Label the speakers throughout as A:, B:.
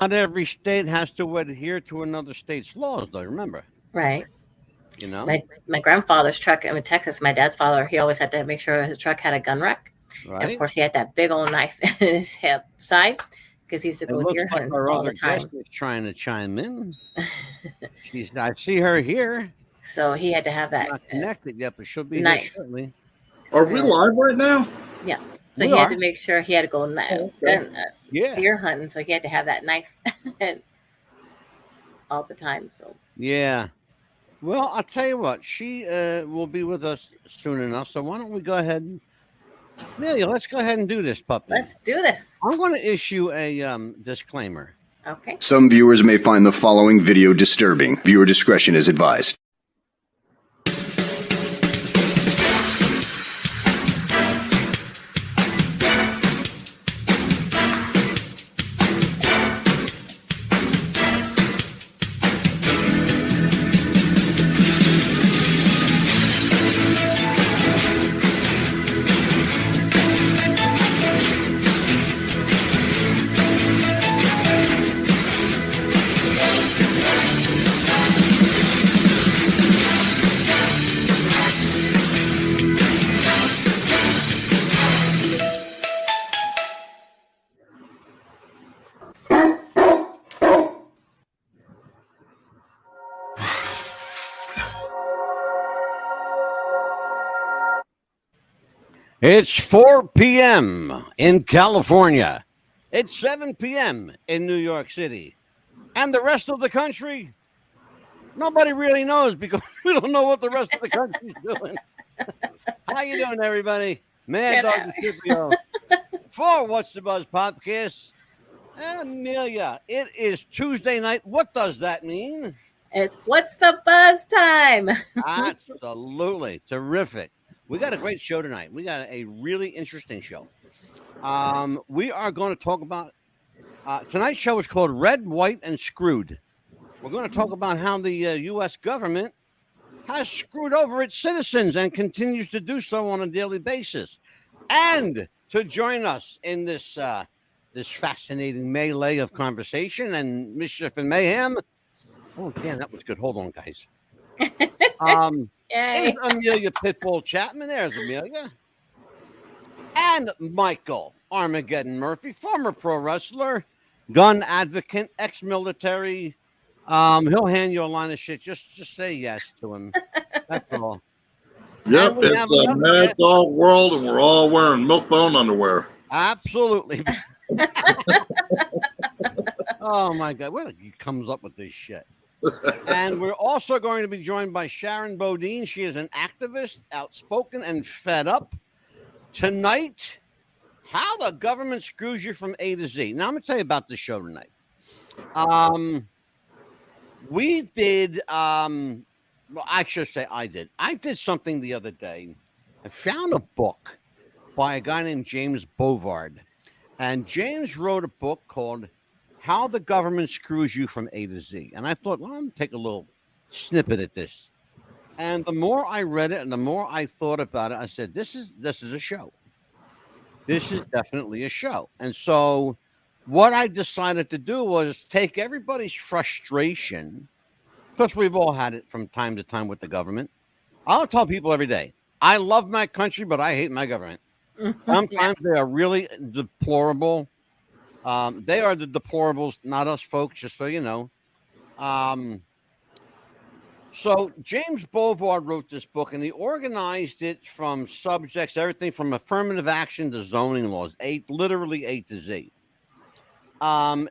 A: Not every state has to adhere to another state's laws, though. Remember,
B: Right.
A: you know,
B: My grandfather's truck in Texas, my dad's father, he always had to make sure his truck had a gun rack. And of
A: right?
B: course, he had that big old knife in his hip side because he used to
A: It
B: go
A: looks
B: deer
A: like
B: hunting
A: our
B: all the
A: other
B: time.
A: guest is trying to chime in. I see her here.
B: So he had to have
A: She's
B: that
A: not connected yet, but she'll be here
B: knife.
A: shortly.
C: Are we
B: So,
C: live right now?
B: yeah. So
A: We
B: he had
A: are.
B: to make sure he had to go
C: Oh, okay.
A: Yeah.
B: deer hunting. So he had to have that knife all the time. So
A: Yeah. Well, I'll tell you what. She will be with us soon enough. So why don't we go ahead and Amelia, let's go ahead and do this, puppy.
B: let's do this.
A: I'm going to issue a disclaimer.
B: Okay.
D: Some viewers may find the following video disturbing. Viewer discretion is advised.
A: It's 4 p.m. in California. It's 7 p.m. in New York City. And the rest of the country, nobody really knows because we don't know what the rest of the country's doing. How you doing, everybody? Mad Dog and Scipio for What's the Buzz podcast. Amelia, it is Tuesday night. What does that mean?
B: It's what's the buzz time?
A: Absolutely. Terrific. We got a great show tonight. We got a really interesting show. We are going to talk about tonight's show is called Red, White, and Screwed. We're going to talk about how the U.S. government has screwed over its citizens and continues to do so on a daily basis. And to join us in this this fascinating melee of conversation and mischief and mayhem. Oh, damn, that was good. Hold on, guys.
B: Yay.
A: There's Amelia Pitbull Chapman. There's Amelia. And Michael Armageddon Murphy, former pro wrestler, gun advocate, ex-military. He'll hand you a line of shit. Just say yes to him. That's all.
C: Yep,
A: And we have
C: it's a
A: another
C: mad
A: guest.
C: dog world, and we're all wearing milk bone underwear.
A: Absolutely. Oh, my God. Where he comes up with this shit? And we're also going to be joined by Sharon Bodine. She is an activist, outspoken, and fed up. Tonight, how the government screws you from A to Z. Now, I'm going to tell you about the show tonight. We did, well, I should say I did. I did something the other day. I found a book by a guy named James Bovard. And James wrote a book called How the Government Screws You from A to Z. And I thought, well, I'm going to take a little snippet at this. And the more I read it and the more I thought about it, I said, this is a show. This is definitely a show. And so what I decided to do was take everybody's frustration, because we've all had it from time to time with the government. I'll tell people every day, I love my country, but I hate my government. Sometimes they are really deplorable. They are the deplorables, not us folks, just so you know. So James Bovard wrote this book, and he organized it from subjects, everything from affirmative action to zoning laws, literally A to Z.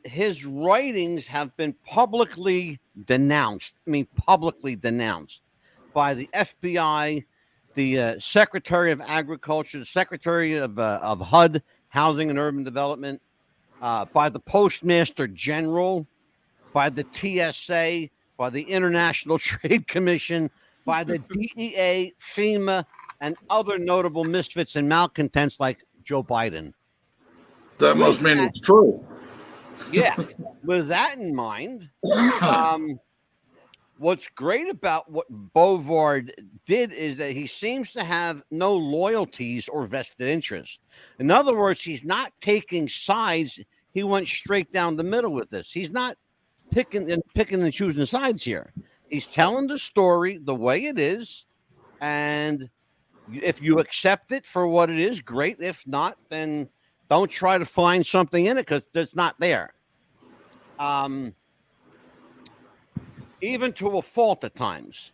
A: His writings have been publicly denounced. I mean, publicly denounced by the FBI, the Secretary of Agriculture, the Secretary of HUD, Housing and Urban Development, by the Postmaster General, by the TSA, by the International Trade Commission, by the DEA, FEMA, and other notable misfits and malcontents like Joe Biden.
C: That must mean it's true.
A: Yeah. With that in mind, what's great about what Bovard did is that he seems to have no loyalties or vested interests. In other words, he's not taking sides. he went straight down the middle with this. He's not picking and choosing sides here. He's telling the story the way it is, and if you accept it for what it is, great. If not, then don't try to find something in it because it's not there. Even to a fault at times.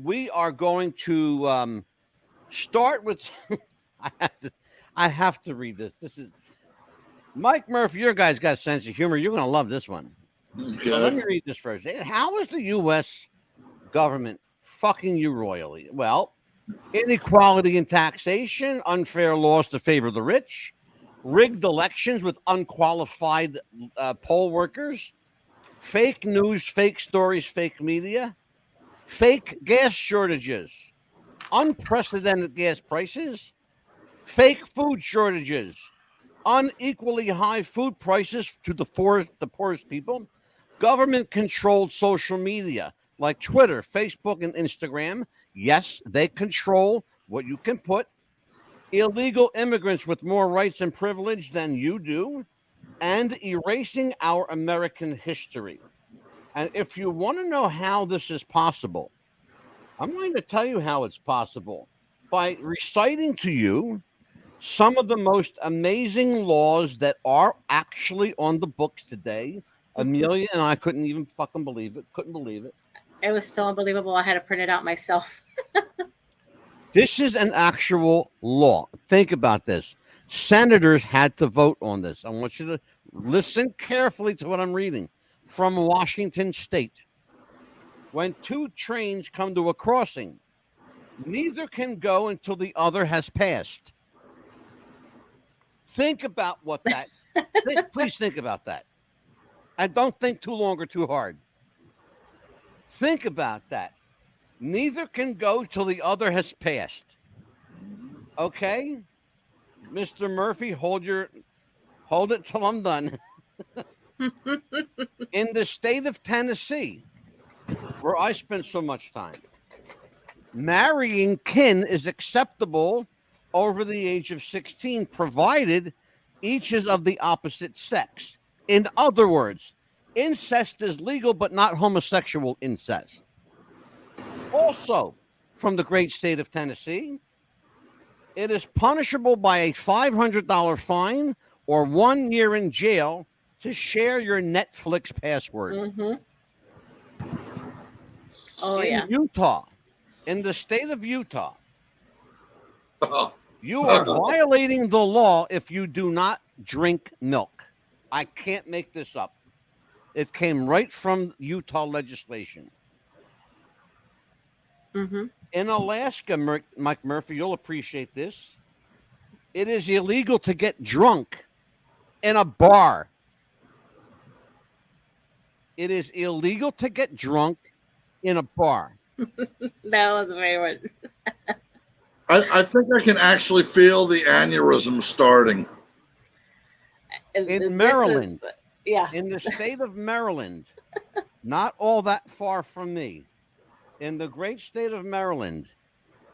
A: We are going to start with. I have to read this. This is Mike Murphy. Your guy's got a sense of humor. You're going to love this one.
C: Okay.
A: So let me read this first. How is the U.S. government fucking you royally? Well, inequality in taxation, unfair laws to favor the rich, rigged elections with unqualified poll workers, fake news, fake stories, fake media, fake gas shortages, unprecedented gas prices, fake food shortages, unequally high food prices to the poorest people, government-controlled social media like Twitter, Facebook, and Instagram. Yes, they control what you can put. Illegal immigrants with more rights and privilege than you do, and erasing our American history. And if you want to know how this is possible, I'm going to tell you how it's possible by reciting to you some of the most amazing laws that are actually on the books today. Amelia and I couldn't even fucking believe it. Couldn't believe it.
B: It was so unbelievable. I had to print it out myself.
A: This is an actual law. Think about this. Senators had to vote on this. I want you to listen carefully to what I'm reading from Washington State. When two trains come to a crossing, neither can go until the other has passed. Think about what that. Please think about that. And don't think too long or too hard. Think about that. Neither can go till the other has passed. Okay? Mr. Murphy, hold it till I'm done. In the state of Tennessee, where I spent so much time, marrying kin is acceptable over the age of 16, provided each is of the opposite sex. In other words, incest is legal, but not homosexual incest. Also, from the great state of Tennessee, it is punishable by a $500 fine or 1 year in jail to share your Netflix password.
B: Mm-hmm. Oh,
A: in Utah, in the state of Utah, you are violating the law if you do not drink milk. I can't make this up. It came right from Utah legislation.
B: Mm-hmm.
A: In Alaska, Mike Murphy, you'll appreciate this. It is illegal to get drunk in a bar. It is illegal to get drunk in a bar.
B: That was very good.
C: I think I can actually feel the aneurysm starting.
A: In Maryland,
B: yeah.
A: In the state of Maryland, not all that far from me, in the great state of Maryland,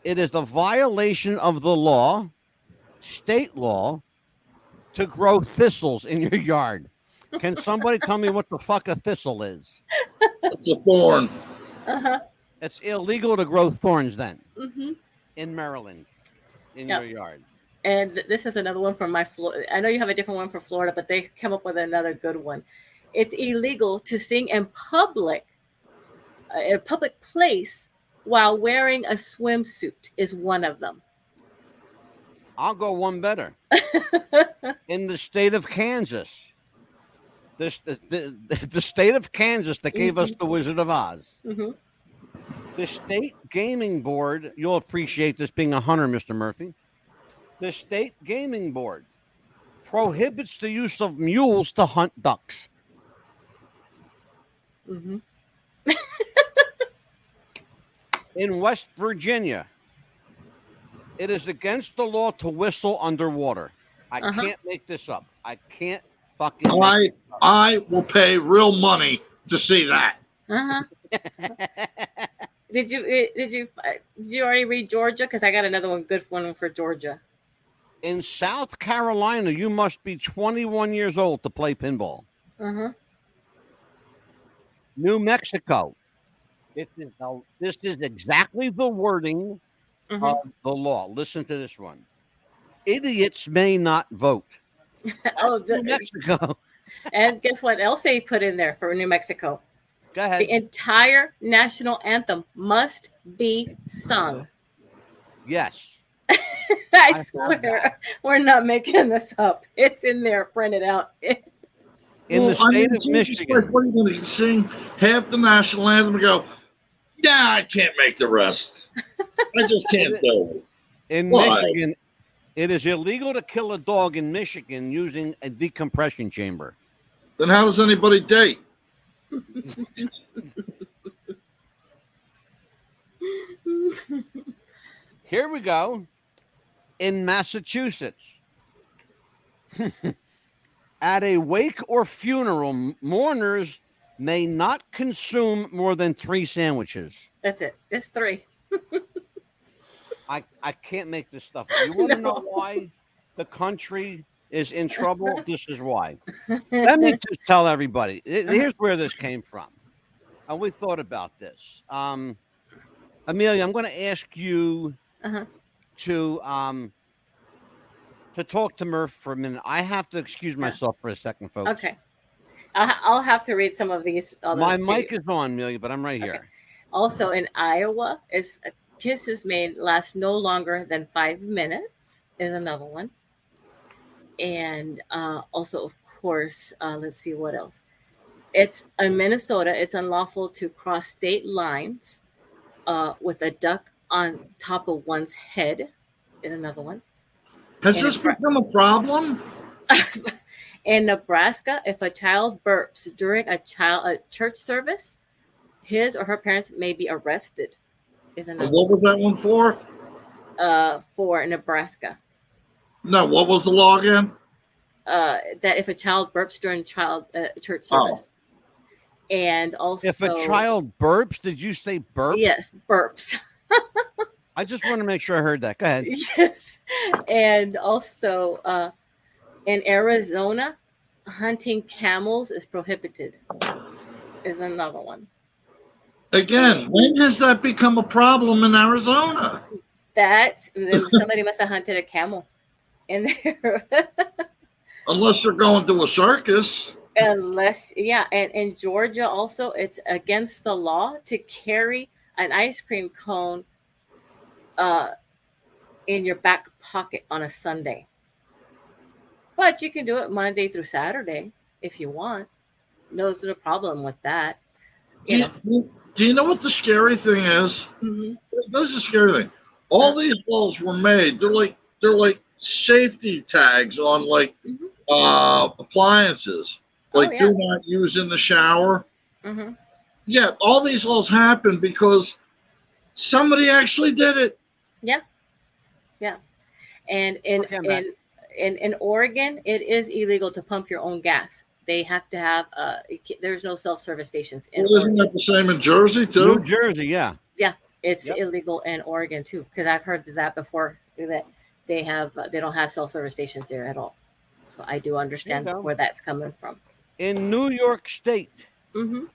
A: it is a violation of the law, state law, to grow thistles in your yard. Can somebody tell me what the fuck a thistle is?
C: It's a thorn.
B: Uh-huh.
A: It's illegal to grow thorns then.
B: Mm-hmm.
A: In Maryland, in your yard.
B: And this is another one from my Florida. I know you have a different one for Florida, but they came up with another good one. It's illegal to sing in public, a public place, while wearing a swimsuit is one of them.
A: I'll go one better. In the state of Kansas, the state of Kansas that gave us the Wizard of Oz.
B: Mm-hmm.
A: The state gaming board, you'll appreciate this being a hunter, Mr. Murphy. The state gaming board prohibits the use of mules to hunt ducks.
B: Mm-hmm.
A: In West Virginia, it is against the law to whistle underwater. I can't make this up. I can't fucking.
C: I will pay real money to see that.
B: Uh-huh. Did you already read Georgia? Because I got another good one for Georgia.
A: In South Carolina, you must be 21 years old to play pinball.
B: Uh-huh.
A: New Mexico. This is exactly the wording of the law. Listen to this one. Idiots may not vote.
B: Oh,
A: New Mexico.
B: and guess what else they put in there for New Mexico?
A: Go ahead.
B: The entire national anthem must be sung.
A: Yes.
B: I swear, we're not making this up. It's in there, printed out.
A: In the state of Michigan.
C: What are you going to sing half the national anthem and go, nah, I can't make the rest. I just can't do it.
A: In Michigan, it is illegal to kill a dog in Michigan using a decompression chamber.
C: Then how does anybody date?
A: Here we go. In Massachusetts, at a wake or funeral, mourners may not consume more than 3 sandwiches.
B: That's it. Just 3.
A: I can't make this stuff. You want to know why the country is in trouble? This is why. Let me just tell everybody. Here's where this came from. And we thought about this. Amelia, I'm going to ask you to talk to Murph for a minute. I have to excuse myself for a second, folks.
B: Okay. I'll have to read some of these.
A: My mic is on, Amelia, but I'm right here.
B: Also in Iowa, kisses may last no longer than 5 minutes is another one. And also, of course, let's see what else. It's in Minnesota, it's unlawful to cross state lines with a duck on top of one's head is another one.
C: Has this become a problem?
B: In Nebraska, if a child burps during a church service, his or her parents may be arrested. Is another.
C: What was that one for?
B: For Nebraska.
C: No, what was the law again?
B: That if a child burps during church service. And also,
A: if a child burps, did you say burp?
B: Yes, burps.
A: I just want to make sure I heard that. Go ahead.
B: Yes. And also in Arizona, hunting camels is prohibited. Is another one.
C: Again, when has that become a problem in Arizona?
B: Somebody must have hunted a camel in there.
C: Unless they're going to a circus.
B: And in Georgia also, it's against the law to carry an ice cream cone in your back pocket on a Sunday. But you can do it Monday through Saturday if you want. There's no problem with that.
C: Do you know what the scary thing is?
B: Mm-hmm.
C: This is a scary thing. All these laws were made. They're like safety tags on appliances. Do not use in the shower.
B: Mm-hmm.
C: Yeah, all these laws happen because somebody actually did it.
B: Yeah. And in Oregon, it is illegal to pump your own gas. They have to have. There's no self-service stations.
C: Isn't that the same in Jersey too?
A: New Jersey, yeah.
B: Yeah, it's illegal in Oregon too. Because I've heard that before. That they don't have self-service stations there at all. So I do understand where that's coming from.
A: In New York State,
B: mm-hmm.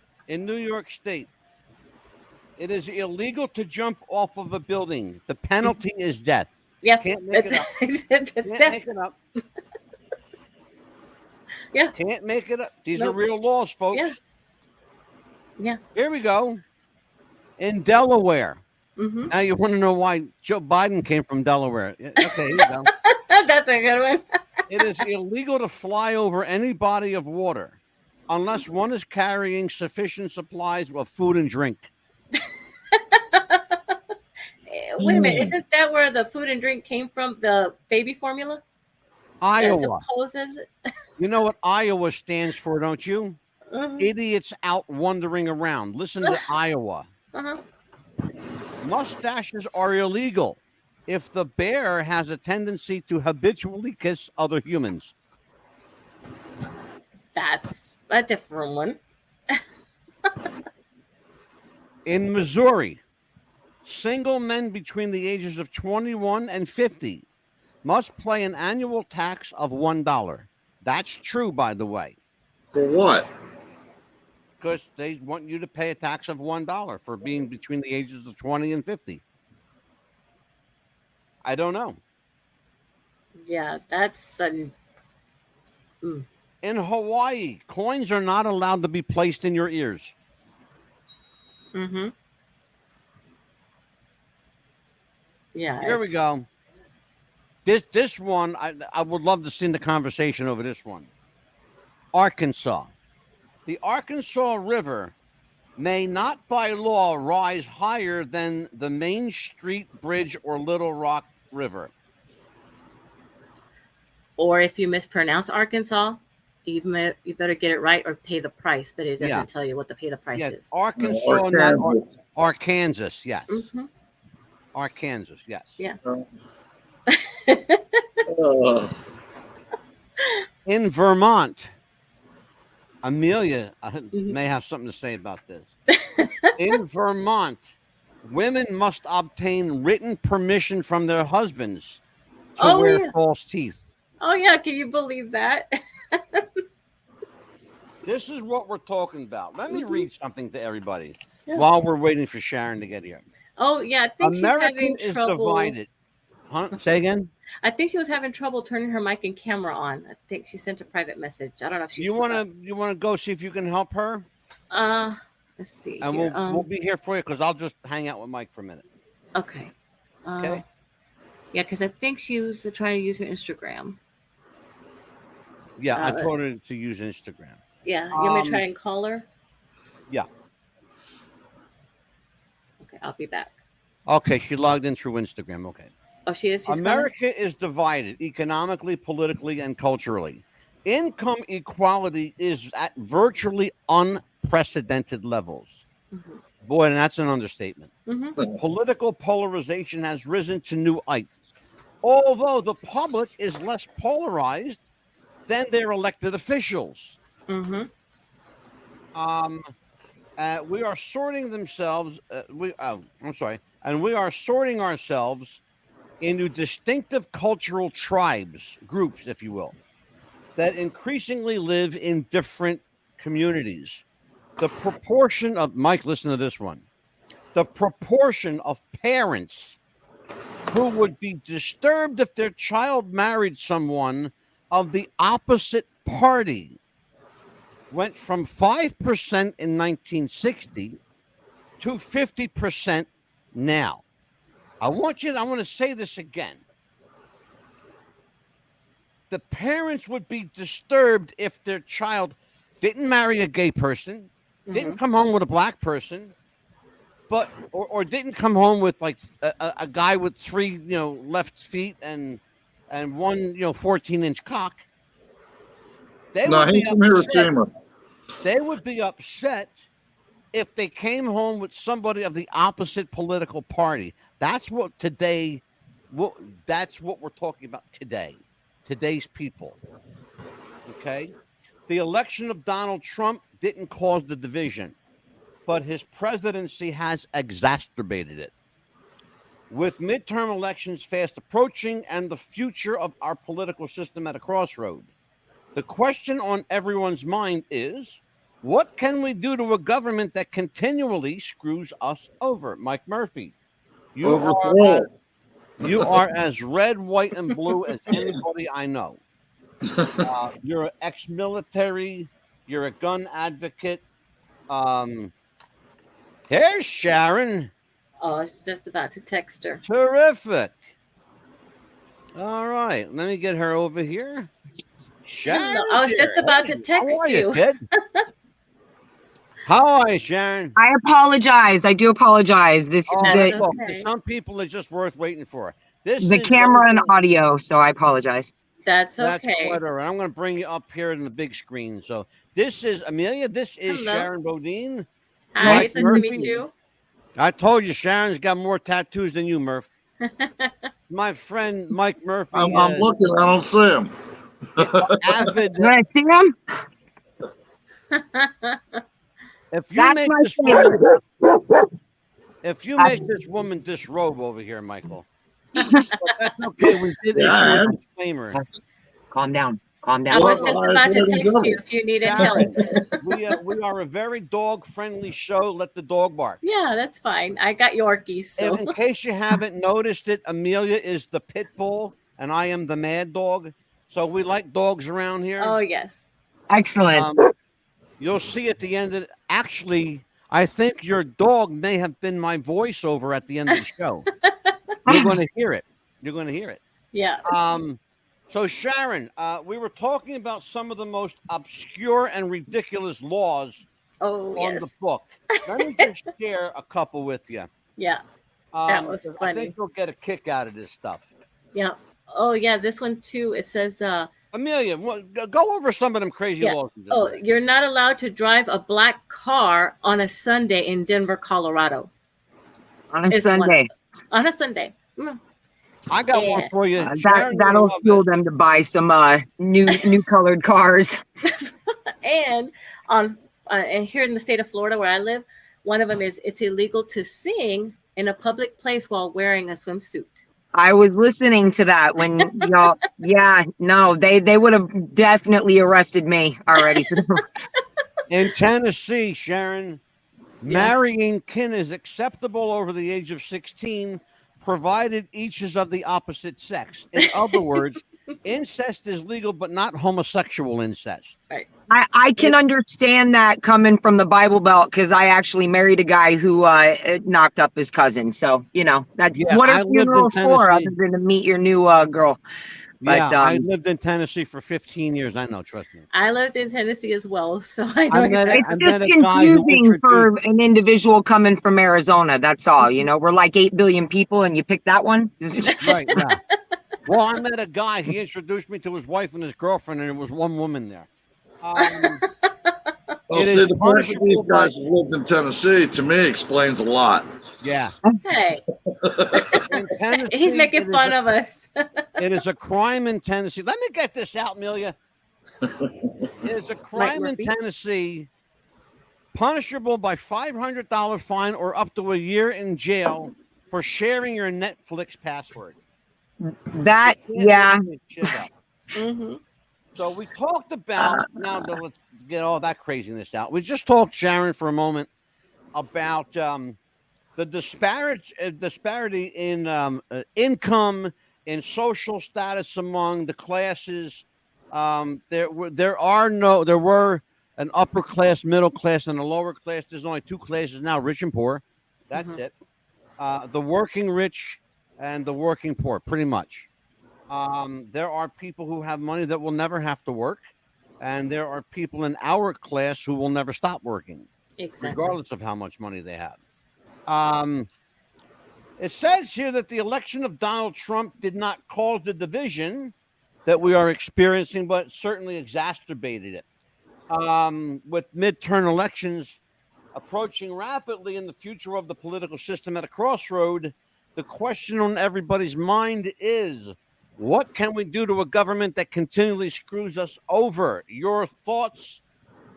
A: It is illegal to jump off of a building. The penalty is death.
B: Yeah,
A: can't make it up.
B: It's death.
A: Make it up.
B: Yeah,
A: can't make it up. These are real laws, folks.
B: Yeah.
A: Here we go. In Delaware.
B: Mm-hmm.
A: Now you want to know why Joe Biden came from Delaware. Okay, here you go.
B: That's a good one.
A: It is illegal to fly over any body of water unless one is carrying sufficient supplies of food and drink.
B: Wait a minute. Isn't that where the food and drink came from? The baby formula?
A: Iowa. You know what Iowa stands for, don't you?
B: Uh-huh.
A: Idiots out wandering around. Listen to Iowa.
B: Uh-huh.
A: Mustaches are illegal if the bear has a tendency to habitually kiss other humans.
B: That's a different one.
A: In Missouri, single men between the ages of 21 and 50 must pay an annual tax of $1. That's true, by the way.
C: For what?
A: Because they want you to pay a tax of $1 for being between the ages of 20 and 50. I don't know.
B: Yeah, that's
A: In Hawaii, coins are not allowed to be placed in your ears.
B: Mm-hmm. Yeah.
A: Here we go. This one, I would love to see the conversation over this one. Arkansas. The Arkansas River may not by law rise higher than the Main Street Bridge or Little Rock River.
B: Or if you mispronounce Arkansas, you better get it right or pay the price, but it doesn't tell you what the pay the price is.
A: Arkansas, Arkansas, yes.
B: Mm-hmm.
A: Arkansas, yes.
B: Yeah.
A: In Vermont, Amelia may have something to say about this. In Vermont, women must obtain written permission from their husbands to wear false teeth.
B: Oh, yeah. Can you believe that?
A: This is what we're talking about. Let me read something to everybody while we're waiting for Sharon to get here.
B: Oh, yeah. I think
A: America
B: she's having trouble.
A: Divided. Huh? Say again?
B: I think she was having trouble turning her mic and camera on. I think she sent a private message. I don't know if she's.
A: You wanna go see if you can help her?
B: Let's see.
A: And
B: here.
A: we'll be here for you because I'll just hang out with Mike for a minute.
B: Okay.
A: Okay.
B: Yeah, because I think she was trying to use her Instagram.
A: Yeah, I told her to use Instagram.
B: Yeah, you want me to try and call her?
A: Yeah.
B: Okay, I'll be back.
A: Okay, she logged in through Instagram. Okay.
B: Oh, she is?
A: America is divided economically, politically, and culturally. Income equality is at virtually unprecedented levels.
B: Mm-hmm.
A: Boy, and that's an understatement.
B: Mm-hmm.
A: Political polarization has risen to new heights. Although the public is less polarized than their elected officials.
B: Mm-hmm.
A: We are sorting themselves. We are sorting ourselves into distinctive cultural tribes, groups, if you will, that increasingly live in different communities. The proportion of Mike, listen to this one. The proportion of parents who would be disturbed if their child married someone of the opposite party went from 5% in 1960 to 50% now. I want to say this again. The parents would be disturbed if their child didn't marry a gay person, didn't come home with a black person, but or didn't come home with like a guy with 3 left feet and one 14-inch cock. They would be upset if they came home with somebody of the opposite political party. That's what we're talking about today. Today's people. Okay? The election of Donald Trump didn't cause the division, but his presidency has exacerbated it. With midterm elections fast approaching and the future of our political system at a crossroad, the question on everyone's mind is, what can we do to a government that continually screws us over? Mike Murphy, you are as red, white, and blue as anybody I know. You're an ex-military. You're a gun advocate. Here's Sharon.
B: Oh, I was just about to text her.
A: Terrific. All right, let me get her over here. Sharon,
B: I was just about to text you.
A: How are you, Sharon?
E: I apologize. I do apologize.
A: Some people are just worth waiting for.
E: The camera and audio, so I apologize.
B: That's okay.
A: That's quite all right. I'm going to bring you up here in the big screen. So this is Amelia. This is Sharon Bodine.
B: Hi, it's nice to meet you.
A: I told you, Sharon's got more tattoos than you, Murph. My friend Mike Murphy.
C: I'm looking. I don't see him.
A: Avid.
E: You want to see him?
A: If you make this woman, disrobe over here, Michael. That's okay. We did issue
C: Yeah,
A: a disclaimer.
E: Calm down. Calm
B: I
E: down.
B: was
C: Well,
B: just
C: I
B: about to
C: let him
B: text
C: go.
B: you if you needed help.
A: Sharon, we are a very dog-friendly show. Let the dog bark.
B: Yeah, that's fine. I got Yorkies, so
A: In case you haven't noticed it, Amelia is the pit bull, and I am the mad dog. So we like dogs around here.
B: oh yes.
E: Excellent.
A: You'll see at the end of actually, I think your dog may have been my voiceover at the end of the show. You're going to hear it. You're going to hear it.
B: Yeah.
A: So Sharon, we were talking about some of the most obscure and ridiculous laws
B: Oh
A: on
B: yes.
A: the book. Let me just share a couple with you.
B: Yeah. That was
A: 'Cause I
B: funny.
A: think you'll get a kick out of this stuff.
B: Yeah. Oh yeah, this one too. It says
A: Amelia, go over some of them crazy
B: yeah.
A: laws.
B: Oh, you're not allowed to drive a black car on a Sunday in Denver, Colorado.
E: On a
B: It's
E: Sunday.
B: On a Sunday. Mm.
A: I got one
B: Yeah.
A: for you. Sharon,
E: That'll
A: you'll love
E: fuel
A: this.
E: them to buy some new colored cars.
B: And and here in the state of Florida where I live, one of them is it's illegal to sing in a public place while wearing a swimsuit.
E: I was listening to that when y'all. Yeah, no, they would have definitely arrested me already.
A: In Tennessee, Sharon, marrying kin is acceptable over the age of 16, provided each is of the opposite sex. In other words, incest is legal, but not homosexual incest.
B: Right.
E: I can understand that coming from the Bible Belt because I actually married a guy who knocked up his cousin. So that's what
A: I
E: are
A: lived in
E: funerals for
A: Tennessee.
E: other than to meet your new girl.
A: Yeah,
E: But,
A: I lived in Tennessee for 15 years. I know, trust me.
B: I lived in Tennessee as well, so I know
A: I met
B: exactly.
E: It's
A: I
E: just
A: met a guy who
E: confusing for
A: introduced.
E: an individual coming from Arizona. That's all. We're like 8 billion people, and you pick that one.
A: Right, yeah. Well, I met a guy. He introduced me to his wife and his girlfriend, and there was one woman there.
C: Well,
A: It
C: see,
A: is
C: the fact that these
A: punishable by-
C: guys have lived in Tennessee, to me, explains a lot.
A: Yeah.
B: Hey,
A: In Tennessee,
B: he's making fun of us.
A: It is a crime in Tennessee. Let me get this out, Amelia. It is a crime in
B: Murphy?
A: Tennessee, punishable by $500 fine or up to a year in jail for sharing your Netflix password.
E: That, yeah.
B: Mm-hmm.
A: So we talked about, now let's get all that craziness out. We just talked, Sharon, for a moment about the disparity in income, in social status among the classes. There were an upper class, middle class, and a lower class. There's only two classes now: rich and poor. That's it. The working rich and the working poor, pretty much. There are people who have money that will never have to work, and there are people in our class who will never stop working,
B: Exactly.
A: regardless of how much money they have. It says here that the election of Donald Trump did not cause the division that we are experiencing, but certainly exacerbated it. With midterm elections approaching rapidly in the future of the political system at a crossroad, the question on everybody's mind is, what can we do to a government that continually screws us over? Your thoughts,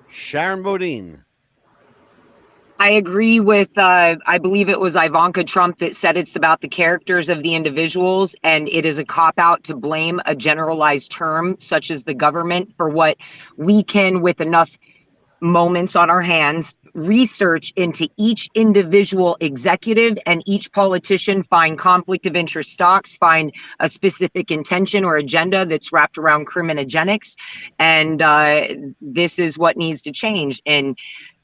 A: Sharon Bodine?
E: I agree with, I believe it was Ivanka Trump that said it's about the characters of the individuals, and it is a cop-out to blame a generalized term such as the government for what we can, with enough moments on our hands, research into each individual executive and each politician, find conflict of interest stocks, find a specific intention or agenda that's wrapped around criminogenics, and this is what needs to change. And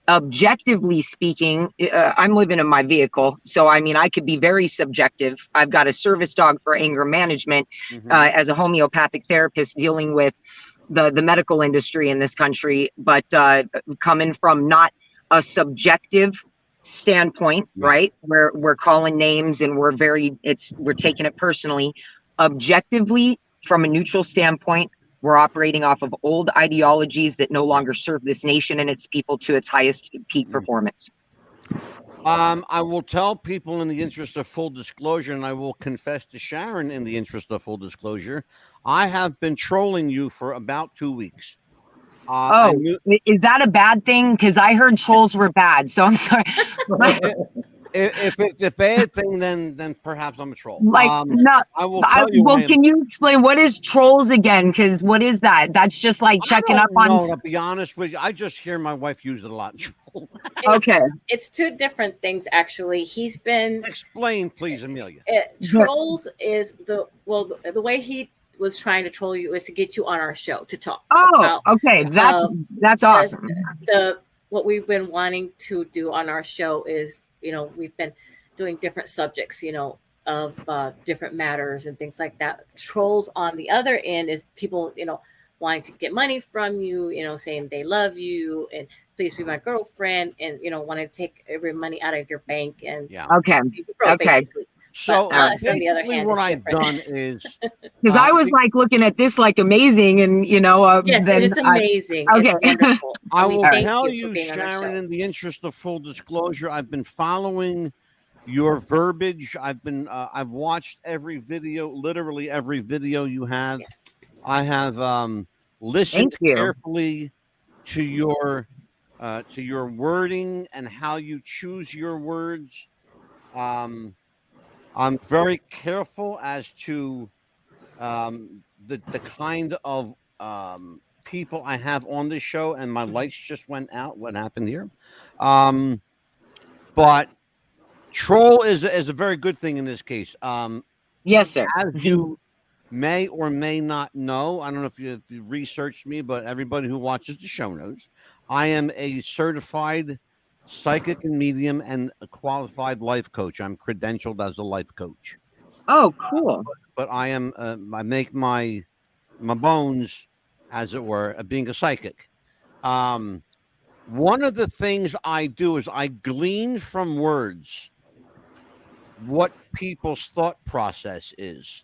E: objectively speaking, I'm living in my vehicle, so I could be very subjective. I've got a service dog for anger management as a homeopathic therapist dealing with the medical industry in this country, but coming from not a subjective standpoint, right? We're calling names and we're taking it personally. Objectively, from a neutral standpoint, we're operating off of old ideologies that no longer serve this nation and its people to its highest peak performance.
A: I will tell people in the interest of full disclosure, and I will confess to Sharon in the interest of full disclosure, I have been trolling you for about 2 weeks.
E: Is that a bad thing? Because I heard trolls were bad, so I'm sorry.
A: if it's a bad thing, then perhaps I'm a troll.
E: Like, no,
A: I will tell you.
E: well, can you explain what is trolls again? Because what is that? That's just like checking up on.
A: No, to be honest with you, I just hear my wife use it a lot. Troll.
E: Okay,
B: it's two different things actually. He's been
A: explain, please, Amelia.
B: Trolls is the way he was trying to troll you is to get you on our show to talk.
E: Oh, okay, that's awesome.
B: What we've been wanting to do on our show is, we've been doing different subjects, of different matters and things like that. Trolls on the other end is people, wanting to get money from you, saying they love you and please be my girlfriend, and wanting to take every money out of your bank and
E: okay.
B: Basically.
A: So
B: basically
A: what I've done is
E: because I was like looking at this like amazing, and
B: yes,
E: then
B: it's amazing.
E: Okay.
B: It's wonderful.
A: I will tell you, Sharon, in the interest of full disclosure, I've been following your verbiage. I've watched every video, literally every video you have.
B: Yes.
A: I have listened carefully to your wording and how you choose your words. I'm very careful as to the kind of people I have on this show, and my lights just went out. What happened here? But troll is a very good thing in this case.
E: Yes, sir.
A: As you may or may not know, I don't know if you researched me, but everybody who watches the show knows I am a certified psychic and medium and a qualified life coach. I'm credentialed as a life coach.
E: Oh, cool.
A: But I am I make my bones, as it were, of being a psychic. One of the things I do is I glean from words what people's thought process is.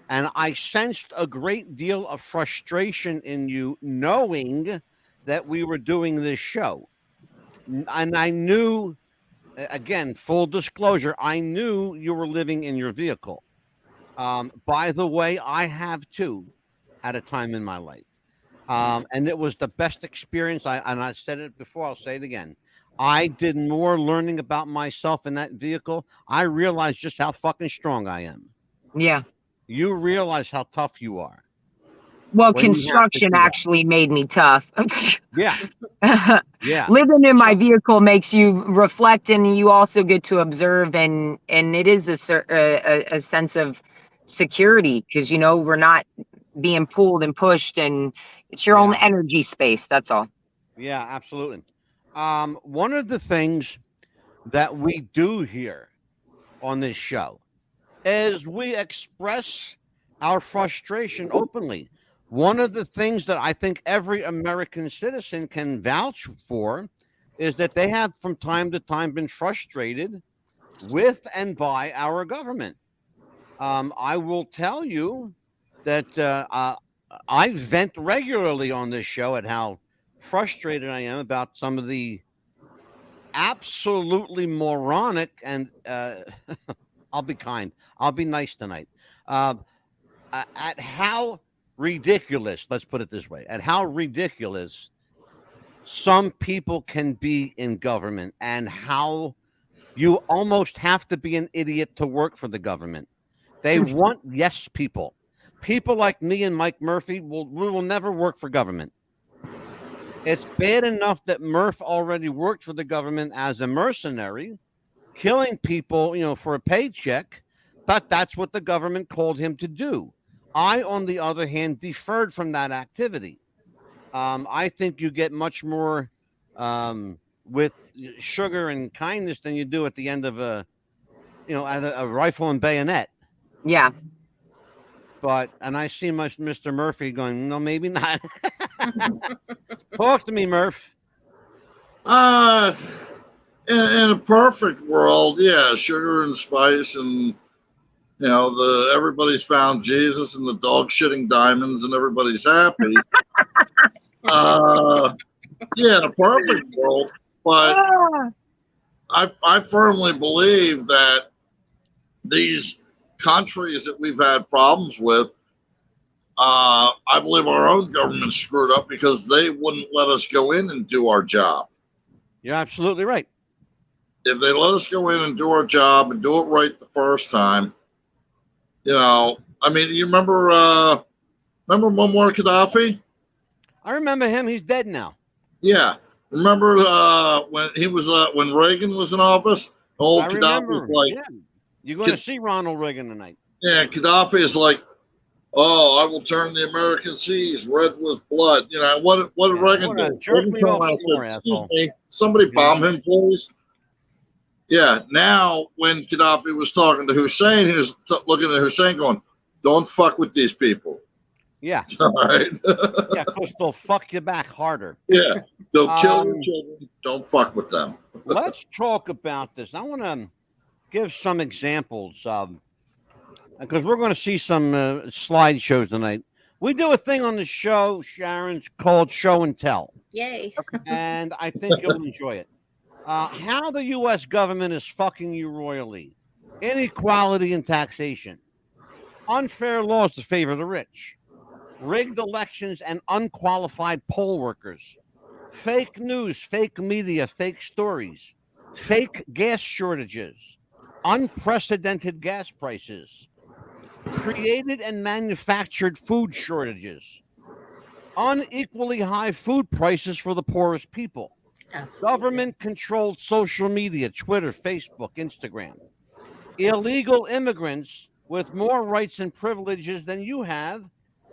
A: And I sensed a great deal of frustration in you knowing that we were doing this show. And I knew, again, full disclosure, I knew you were living in your vehicle. By the way, I have too at a time in my life. And it was the best experience. I said it before, I'll say it again. I did more learning about myself in that vehicle. I realized just how fucking strong I am.
E: Yeah.
A: You realize how tough you are.
E: Well, construction actually made me tough.
A: Yeah. Yeah.
E: Living in my vehicle makes you reflect, and you also get to observe, and it is a sense of security because we're not being pulled and pushed, and it's your own energy space. That's all.
A: Yeah, absolutely. One of the things that we do here on this show is we express our frustration openly. One of the things that I think every American citizen can vouch for is that they have from time to time been frustrated with and by our government. I will tell you that I vent regularly on this show at how frustrated I am about some of the absolutely moronic and I'll be kind. I'll be nice tonight. At how ridiculous, let's put it this way, at how ridiculous some people can be in government and how you almost have to be an idiot to work for the government. They want yes people. People like me and Mike Murphy will never work for government. It's bad enough that Murph already worked for the government as a mercenary, killing people, for a paycheck, but that's what the government called him to do. I, on the other hand, deferred from that activity. I think you get much more with sugar and kindness than you do at the end of a rifle and bayonet.
E: Yeah.
A: And I see Mr. Murphy going, no, maybe not. Talk to me, Murph.
C: In a perfect world, yeah, sugar and spice, and everybody's found Jesus and the dog shitting diamonds, and everybody's happy. Yeah, in a perfect world, but I firmly believe that these countries that we've had problems with, I believe our own government screwed up because they wouldn't let us go in and do our job.
A: You're absolutely right.
C: if they let us go in and do our job and do it right the first time, I mean, you remember Muammar Gaddafi?
A: I remember him. He's dead now.
C: Yeah. Remember when he was when Reagan was in office? Old Gaddafi was like,
A: yeah. You're going to see Ronald Reagan tonight.
C: Yeah, Gaddafi is like, oh, I will turn the American seas red with blood. What did Reagan do?
A: Jerk me off more, asshole.
C: Somebody bomb him, please. Yeah, now when Gaddafi was talking to Hussein, he was looking at Hussein going, don't fuck with these people.
A: Yeah.
C: All right.
A: Yeah, because they'll fuck you back harder.
C: Yeah, they'll kill your children. Don't fuck with them.
A: Let's talk about this. I want to give some examples because we're going to see some slideshows tonight. We do a thing on the show, Sharon's called Show and Tell.
B: Yay.
A: And I think you'll enjoy it. How the U.S. government is fucking you royally. Inequality in taxation. Unfair laws to favor the rich. Rigged elections and unqualified poll workers. Fake news, fake media, fake stories. Fake gas shortages. Unprecedented gas prices. Created and manufactured food shortages. Unequally high food prices for the poorest people.
B: Absolutely.
A: Government-controlled social media, Twitter, Facebook, Instagram. Illegal immigrants with more rights and privileges than you have,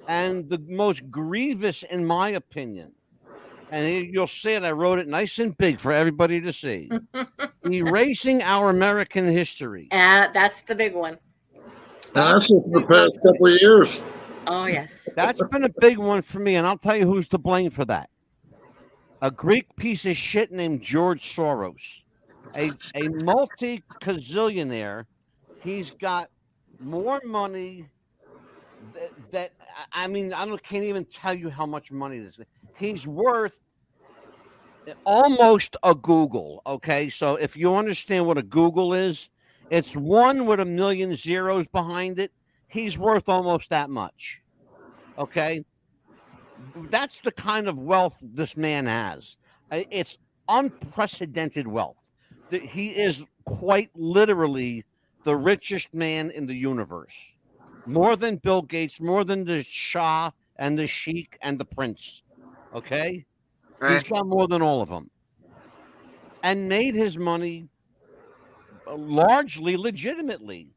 A: and the most grievous, in my opinion, and you'll see it, I wrote it nice and big for everybody to see, erasing our American history.
B: That's the big one.
C: That's it for the past couple of years.
B: Oh, yes.
A: That's been a big one for me, and I'll tell you who's to blame for that. A Greek piece of shit named George Soros, a multi-gazillionaire. He's got more money that I mean, can't even tell you how much money this is. He's worth almost a Google. Okay, so if you understand what a Google is, it's one with a million zeros behind it. He's worth almost that much. Okay. That's the kind of wealth this man has. It's unprecedented wealth. He is quite literally the richest man in the universe. More than Bill Gates, more than the Shah and the Sheik and the Prince. Okay? Right. He's got more than all of them. And made his money largely legitimately.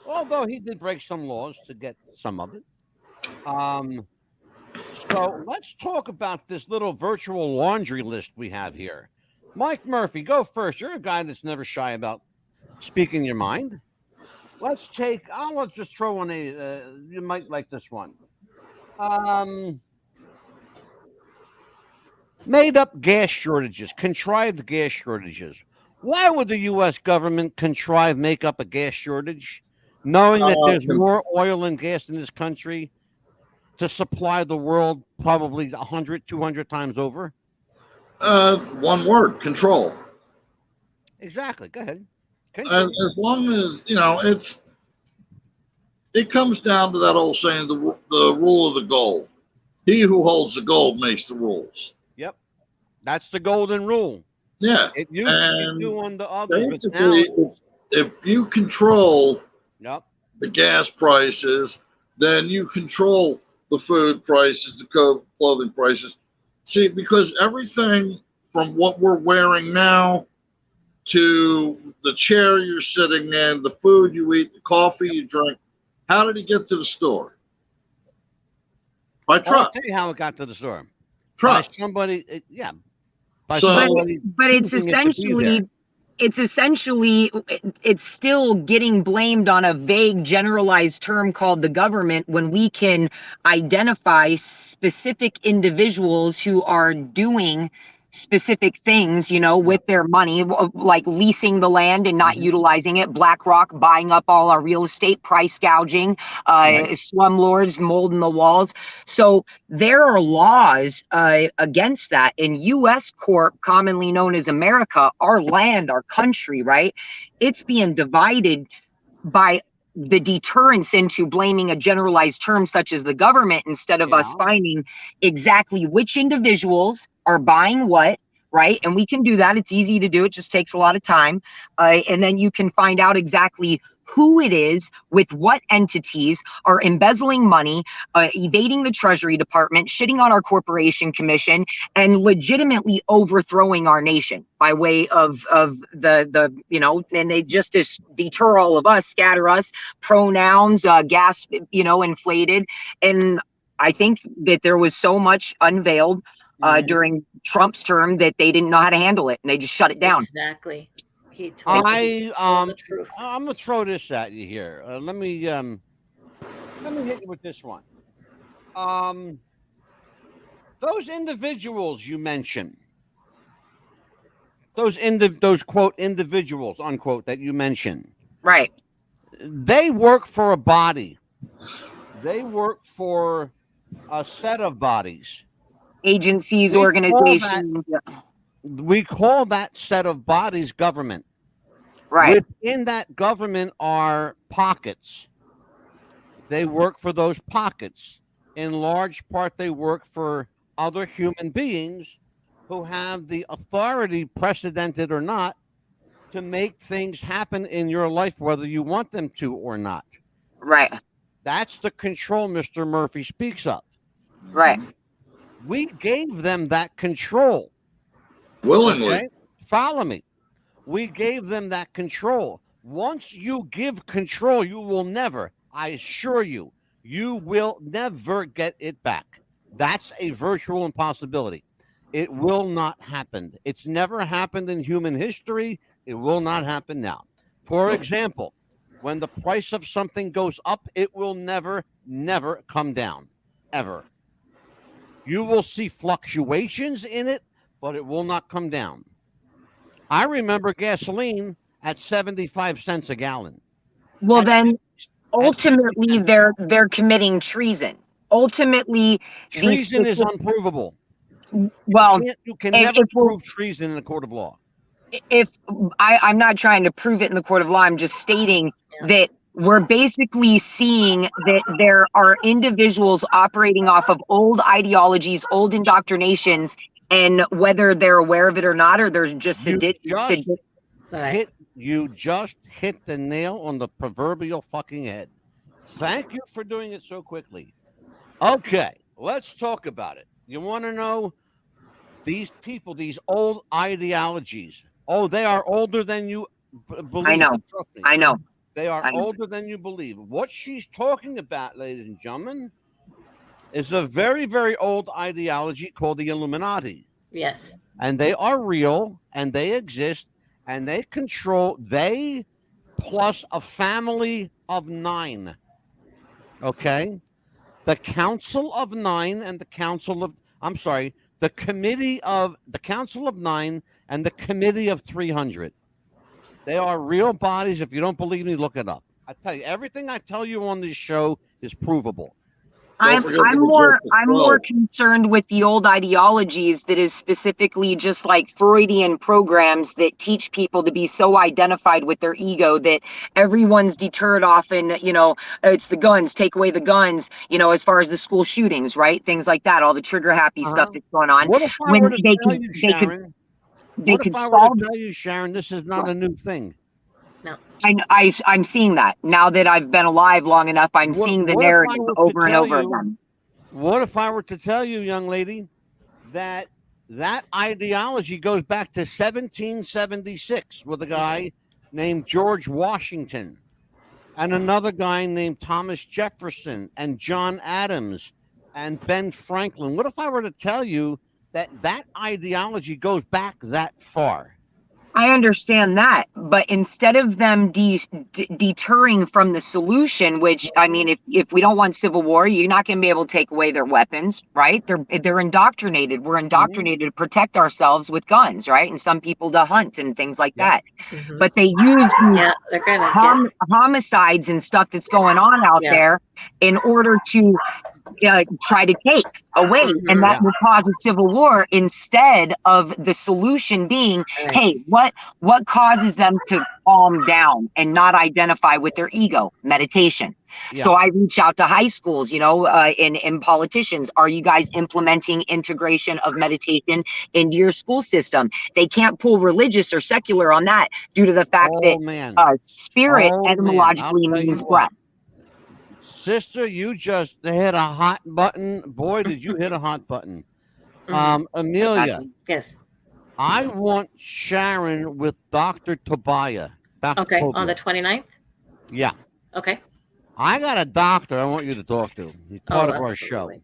A: Although he did break some laws to get some of it. So let's talk about this little virtual laundry list we have here. Mike Murphy, go first. You're a guy that's never shy about speaking your mind. Let's just throw one. You might like this one. Made up gas shortages, contrived gas shortages. Why would the U.S. government make up a gas shortage, knowing that there's more oil and gas in this country to supply the world probably 100, 200 times over?
C: One word, control.
A: Exactly. Go ahead.
C: As long as, it comes down to that old saying, the rule of the gold. He who holds the gold makes the rules.
A: Yep. That's the golden rule.
C: Yeah.
A: It used to be do on the others, but
C: now, if you control the gas prices, then you control the food prices, the clothing prices. See, because everything from what we're wearing now to the chair you're sitting in, the food you eat, the coffee you drink, how did it get to the store? By truck.
A: I'll tell you how it got to the store.
C: Truck.
A: By somebody, yeah.
E: But it's still getting blamed on a vague generalized term called the government when we can identify specific individuals who are doing specific things, with their money, like leasing the land and not utilizing it, BlackRock buying up all our real estate, price gouging, slumlords molding the walls. So there are laws against that. In U.S. Corp, commonly known as America, our land, our country, right? It's being divided by the deterrence into blaming a generalized term such as the government instead of us finding exactly which individuals are buying what, right? And we can do that. It's easy to do. It just takes a lot of time. And then you can find out exactly who it is with what entities are embezzling money, evading the Treasury Department, shitting on our Corporation Commission, and legitimately overthrowing our nation by way of the and they just deter all of us, scatter us, pronouns, gas, inflated. And I think that there was so much unveiled during Trump's term that they didn't know how to handle it, and they just shut it down.
B: Exactly. He told the truth.
A: I'm gonna throw this at you here. Let me hit you with this one. Those individuals you mentioned, those quote individuals unquote that you mentioned,
E: right?
A: They work for a body. They work for a set of bodies,
E: agencies, organizations.
A: We call that set of bodies government.
E: Right.
A: Within that government are pockets. They work for those pockets. In large part, they work for other human beings who have the authority, precedented or not, to make things happen in your life, whether you want them to or not.
E: Right.
A: That's the control Mr. Murphy speaks of.
E: Right.
A: We gave them that control.
C: Willingly.
A: Okay? Follow me. We gave them that control. Once you give control, you will never, I assure you, you will never get it back. That's a virtual impossibility. It will not happen. It's never happened in human history. It will not happen now. For example, when the price of something goes up, it will never, never come down, ever. You will see fluctuations in it, but it will not come down. I remember gasoline at 75 cents a gallon.
E: Well, then ultimately they're committing treason. Ultimately,
A: treason is unprovable.
E: Well,
A: you can never prove treason in a court of law.
E: If I'm not trying to prove it in the court of law, I'm just stating that we're basically seeing that there are individuals operating off of old ideologies, old indoctrinations, and whether they're aware of it or not, or they're just
A: you just hit the nail on the proverbial fucking head. Thank you for doing it so quickly. Okay, let's talk about it. You want to know these people, these old ideologies? Oh, they are older than you believe.
E: I know.
A: They are older than you believe. What she's talking about, ladies and gentlemen, is a very, very old ideology called the Illuminati.
B: Yes.
A: And they are real, and they exist, and they control, they plus a family of 9. Okay? The Council of 9 and the Council of, the Committee of, the Council of 9 and the Committee of 300. They are real bodies. If you don't believe me, look it up. I tell you, everything I tell you on this show is provable.
E: I'm more concerned with the old ideologies that is specifically just like Freudian programs that teach people to be so identified with their ego that everyone's deterred off, and it's the guns, take away the guns, as far as the school shootings, right? Things like that, all the trigger happy stuff that's going on.
A: What if I were to tell you, Sharon?
E: They could solve.
A: Tell you, Sharon, this is not a new thing.
B: No,
E: I'm seeing that now that I've been alive long enough. I'm seeing the narrative over and over again.
A: What if I were to tell you, young lady, that ideology goes back to 1776 with a guy named George Washington and another guy named Thomas Jefferson and John Adams and Ben Franklin? What if I were to tell you that ideology goes back that far?
E: I understand that, but instead of them deterring from the solution, which, I mean, if we don't want civil war, you're not going to be able to take away their weapons, right? They're indoctrinated. We're indoctrinated to protect ourselves with guns, right? And some people to hunt and things like that. Mm-hmm. But they use homicides and stuff that's going on out there in order to try to take away, and that will cause a civil war, instead of the solution being, hey, what causes them to calm down and not identify with their ego? Meditation.
A: Yeah.
E: So I reach out to high schools, in politicians. Are you guys implementing integration of meditation into your school system? They can't pull religious or secular on that due to the fact that
A: Oh man.
E: spirit
A: Oh man. I'll
E: etymologically
A: tell you
E: means
A: what.
E: breath.
A: Sister, you just hit a hot button. Boy, did you hit a hot button. Amelia,
B: Yes.
A: I want Sharon with Dr. Tobiah.
B: Okay, on the 29th?
A: Yeah.
B: Okay.
A: I got a doctor I want you to talk to. He's part of our show.
B: Absolutely.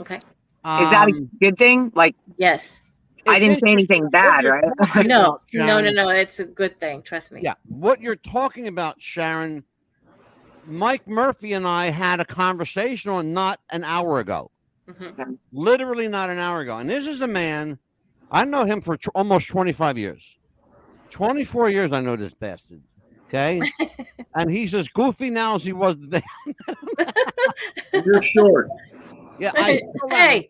B: Okay.
E: Is that a good thing? Like,
B: Yes.
E: I didn't say anything bad, right?
B: No. It's a good thing. Trust me.
A: Yeah. What you're talking about, Sharon, Mike Murphy and I had a conversation on not an hour ago. Literally not an hour ago. And this is a man, I know him for almost 25 years. 24 years I know this bastard. Okay? And he's as goofy now as he was the day.
C: You're short.
A: Yeah, I'm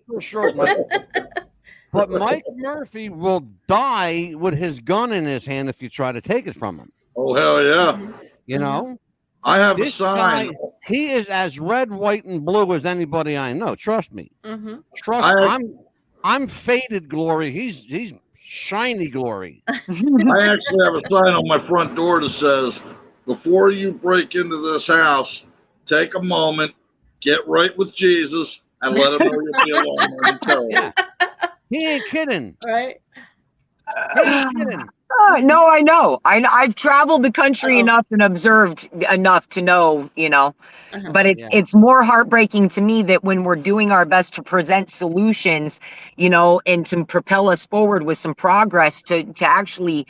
A: still short, Mike. But Mike Murphy will die with his gun in his hand if you try to take it from him.
C: Oh, hell yeah.
A: You know?
C: I have
A: This
C: a sign.
A: guy, he is as red, white, and blue as anybody I know. Trust me. Trust me. I'm faded glory. He's shiny glory.
C: I actually have a sign on my front door that says, before you break into this house, take a moment, get right with Jesus, and let him know you'll be alone when you tell him.
A: Yeah. He ain't kidding.
B: Right?
A: He ain't kidding.
E: No, I know. I've traveled the country enough and observed enough to know, but it's more heartbreaking to me that when we're doing our best to present solutions, and to propel us forward with some progress to actually,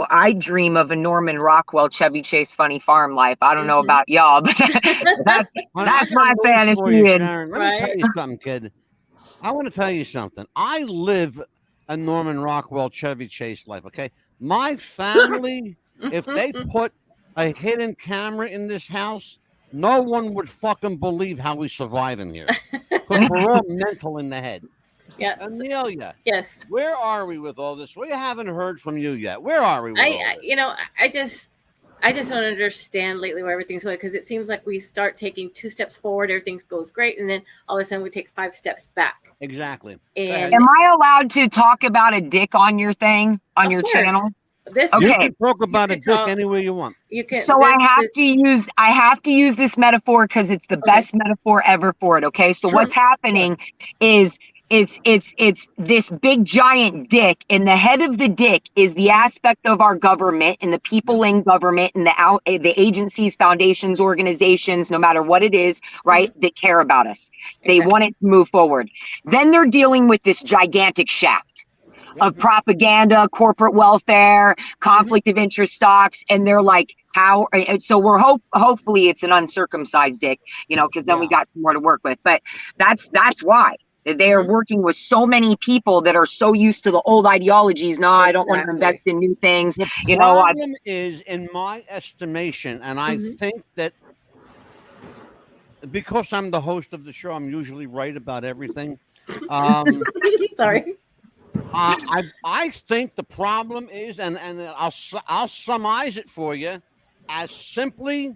E: I dream of a Norman Rockwell, Chevy Chase funny farm life. I don't know about y'all, but that's my fantasy.
A: Let me tell you something, kid. I want to tell you something. I live a Norman Rockwell Chevy Chase life, okay? My family, if they put a hidden camera in this house, no one would fucking believe how we survive in here. Because we're all mental in the head.
B: Yeah.
A: Amelia.
B: Yes.
A: Where are we with all this? We haven't heard from you yet. Where are we with all this?
B: I just don't understand lately where everything's going, because it seems like we start taking 2 steps forward, everything goes great, and then all of a sudden we take 5 steps back.
A: Exactly.
B: And
E: am I allowed to talk about a dick on your thing, on your channel?
A: You can talk about a dick any way you want.
B: You can.
E: So I have to use this metaphor because it's the best metaphor ever for it. Okay. So what's happening is it's this big giant dick, and the head of the dick is the aspect of our government and the people in government and the agencies, foundations, organizations, no matter what it is, right, that care about us. They want it to move forward. Then they're dealing with this gigantic shaft of propaganda, corporate welfare, conflict of interest stocks, and they're like, how? So we're hopefully it's an uncircumcised dick, because then we got some more to work with. But that's why. They are working with so many people that are so used to the old ideologies. No, I don't want to invest in new things.
A: The problem is, in my estimation, and I think that because I'm the host of the show, I'm usually right about everything.
B: Sorry.
A: I think the problem is, and I'll summarize it for you as simply,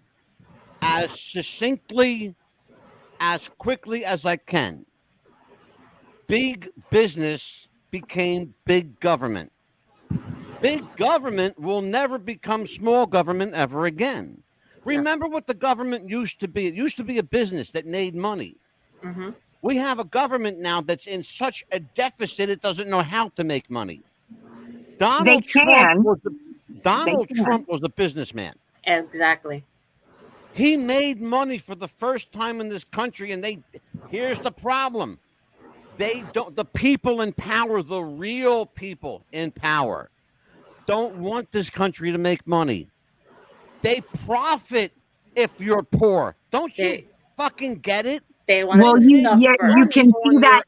A: as succinctly, as quickly as I can. Big business became big government. Big government will never become small government ever again. Remember what the government used to be. It used to be a business that made money. We have a government now that's in such a deficit it doesn't know how to make money. Donald Trump was a businessman.
B: Exactly.
A: He made money for the first time in this country, and here's the problem. The people in power, the real people in power, don't want this country to make money. They profit if you're poor. Don't you fucking get it?
B: They want us to suffer.
E: You can see that.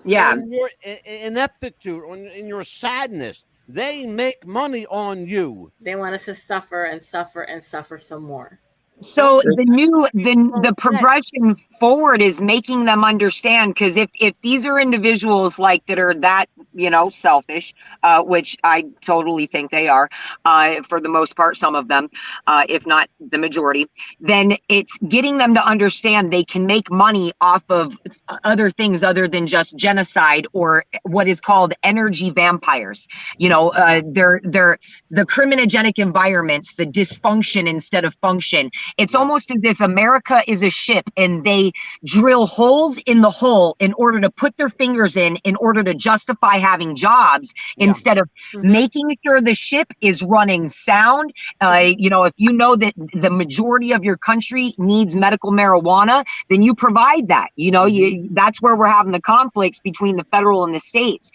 E: Yeah.
A: In your ineptitude, in your sadness, they make money on you.
B: They want us to suffer and suffer and suffer some more.
E: So the progression forward is making them understand, because if these are individuals like that are that, selfish, which I totally think they are, for the most part, some of them, if not the majority, then it's getting them to understand they can make money off of other things other than just genocide or what is called energy vampires. They're the criminogenic environments, the dysfunction instead of function. It's almost as if America is a ship and they drill holes in the hull in order to put their fingers in order to justify having jobs, instead of making sure the ship is running sound. If you know that the majority of your country needs medical marijuana, then you provide that. That's where we're having the conflicts between the federal and the states.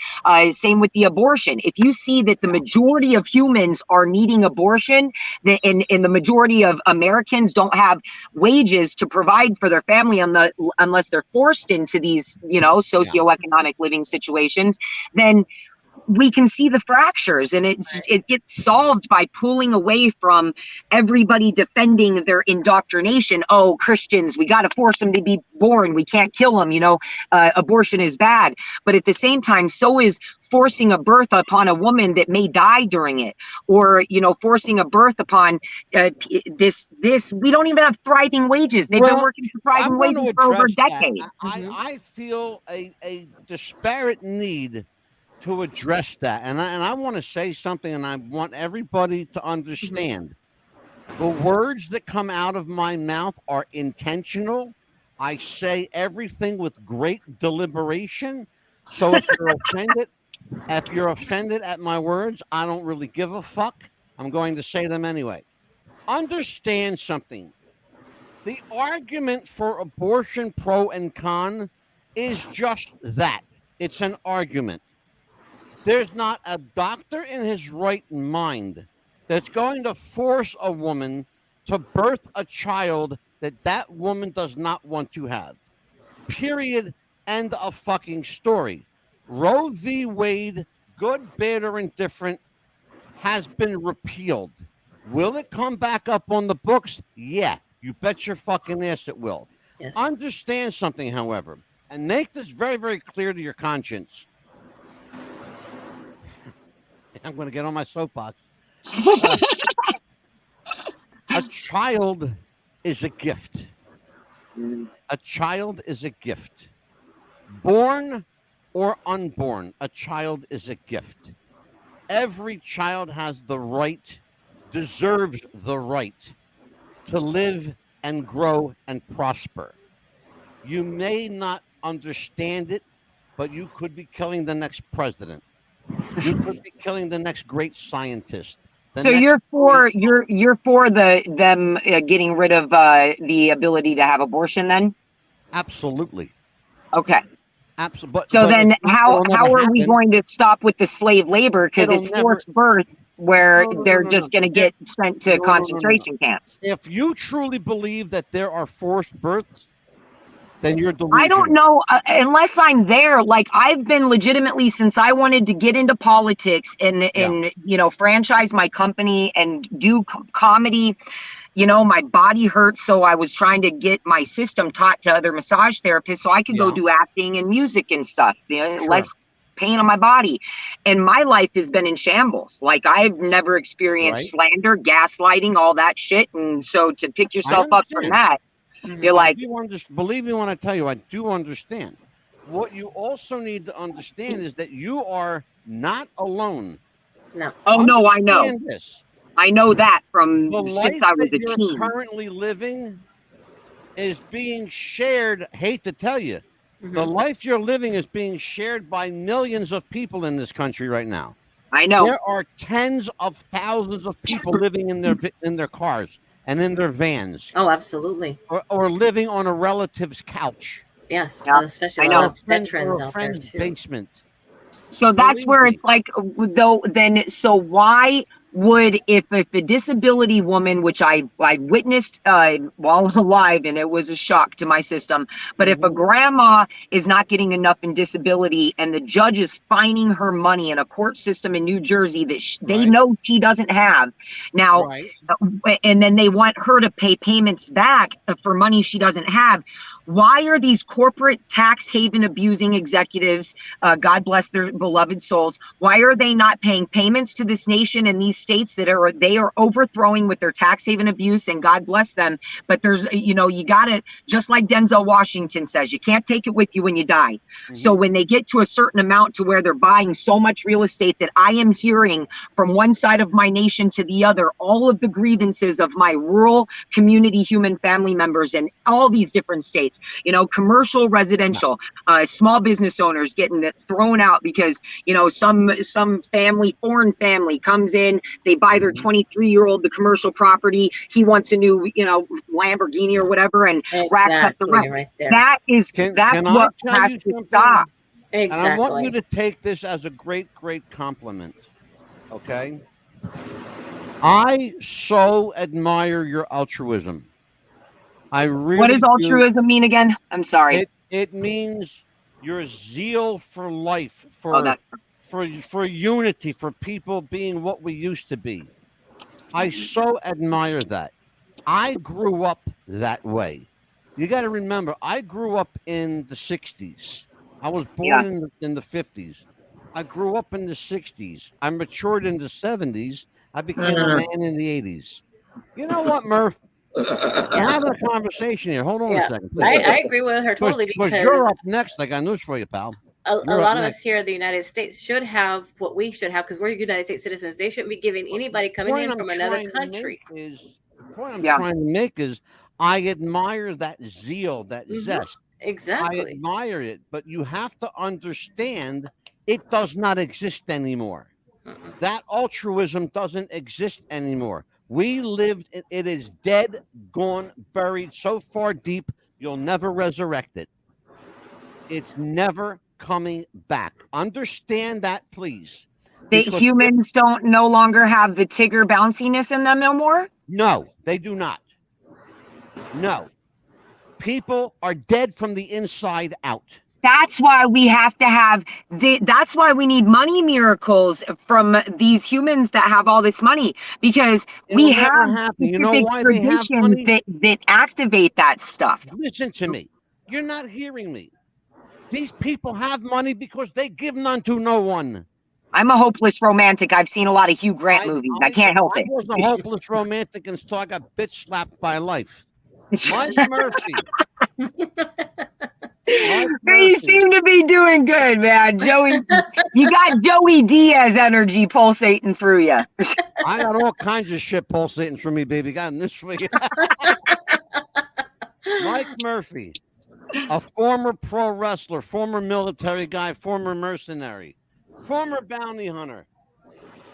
E: Same with the abortion. If you see that the majority of humans are needing abortion, and the majority of Americans don't have wages to provide for their family unless they're forced into these, socioeconomic living situations, then we can see the fractures, and it gets solved by pulling away from everybody defending their indoctrination. Oh, Christians, we got to force them to be born. We can't kill them. Abortion is bad. But at the same time, so is forcing a birth upon a woman that may die during it, or forcing a birth upon this. We don't even have thriving wages. They've been working for thriving wages for over a decade.
A: I feel a disparate need to address that, and I want to say something, and I want everybody to understand. The words that come out of my mouth are intentional. I say everything with great deliberation. So if you're offended at my words, I don't really give a fuck. I'm going to say them anyway. Understand something. The argument for abortion, pro and con, is just that. It's an argument. There's not a doctor in his right mind that's going to force a woman to birth a child that woman does not want to have. Period. End of fucking story. Roe v. Wade, good, bad, or indifferent, has been repealed. Will it come back up on the books? Yeah, you bet your fucking ass it will.
B: Yes.
A: Understand something, however, and make this very, very clear to your conscience. I'm going to get on my soapbox. A child is a gift. A child is a gift. Born or unborn, a child is a gift. Every child has the right, deserves the right to live and grow and prosper. You may not understand it, but you could be killing the next president. You could be killing the next great scientist.
E: So you're for them getting rid of the ability to have abortion, then?
A: Absolutely.
E: Okay.
A: Absolutely.
E: So then, how are we going to stop with the slave labor? Because it's forced birth, where they're just going to get sent to concentration camps.
A: If you truly believe that there are forced births, then you're delusional.
E: I don't know, unless I'm there. Like, I've been legitimately, since I wanted to get into politics and franchise my company and do comedy. My body hurts, so I was trying to get my system taught to other massage therapists so I could go do acting and music and stuff. Less pain on my body. And my life has been in shambles. Like, I've never experienced slander, gaslighting, all that shit. And so to pick yourself up from that, you're like,
A: believe me when I tell you, I do understand. What you also need to understand is that you are not alone.
B: No.
E: Oh, no, I know.
A: This.
E: I know that from
A: the
E: since I was a
A: you're
E: teen.
A: Currently living is being shared. Hate to tell you, the life you're living is being shared by millions of people in this country right now.
E: I know.
A: There are tens of thousands of people living in their cars and in their vans.
B: Oh, absolutely.
A: Or living on a relative's couch.
B: Yes,
E: yeah.
B: especially
E: I know.
B: veterans out there too.
A: Basement.
E: So that's where it's like, though. Then, so why would, if a disability woman, which I witnessed while alive, and it was a shock to my system, but if a grandma is not getting enough in disability and the judge is fining her money in a court system in New Jersey that they know she doesn't have now, and then they want her to pay payments back for money she doesn't have, why are these corporate tax haven abusing executives, God bless their beloved souls, why are they not paying payments to this nation and these states that they are overthrowing with their tax haven abuse, and God bless them? But there's, you got it, just like Denzel Washington says, you can't take it with you when you die. So when they get to a certain amount to where they're buying so much real estate that I am hearing from one side of my nation to the other, all of the grievances of my rural community human family members in all these different states, commercial, residential, small business owners getting thrown out because, some family, foreign family comes in, they buy their 23-year-old the commercial property. He wants a new, Lamborghini or whatever, and racks up the rent.
B: Right there.
E: That's what has to stop.
B: Exactly.
A: And I want you to take this as a great, great compliment. Okay. I so admire your altruism. I really
E: What does altruism mean again? I'm sorry.
A: It means your zeal for life, for unity, for people being what we used to be. I so admire that. I grew up that way. You got to remember, I grew up in the 60s. I was born in the 50s. I grew up in the 60s. I matured in the 70s. I became a man in the 80s. You know what, Murph? We're having a conversation here. Hold on a second.
B: I agree with her totally, because
A: you're up next. I got news for you, pal.
B: A lot of us here in the United States should have what we should have, because we're United States citizens. They shouldn't be giving anybody coming in from another country.
A: The point I'm trying to make is I admire that zeal, that zest.
B: Exactly.
A: I admire it, but you have to understand it does not exist anymore. That altruism doesn't exist anymore. We lived, it is dead, gone, buried so far deep, you'll never resurrect it. It's never coming back. Understand that, please.
E: That humans no longer have the Tigger bounciness in them no more?
A: No, they do not. No. People are dead from the inside out.
E: That's why we have to have that's why we need money miracles from these humans that have all this money, because we have specific traditions that activate that stuff.
A: Listen to me. You're not hearing me. These people have money because they give none to no one.
E: I'm a hopeless romantic. I've seen a lot of Hugh Grant movies. I can't help it.
A: I was a hopeless romantic until I got bitch slapped by life. Mike Murphy.
E: You seem to be doing good, man. Joey, you got Joey Diaz energy pulsating through you.
A: I got all kinds of shit pulsating through me, baby. Got this for you. Mike Murphy, a former pro wrestler, former military guy, former mercenary, former bounty hunter,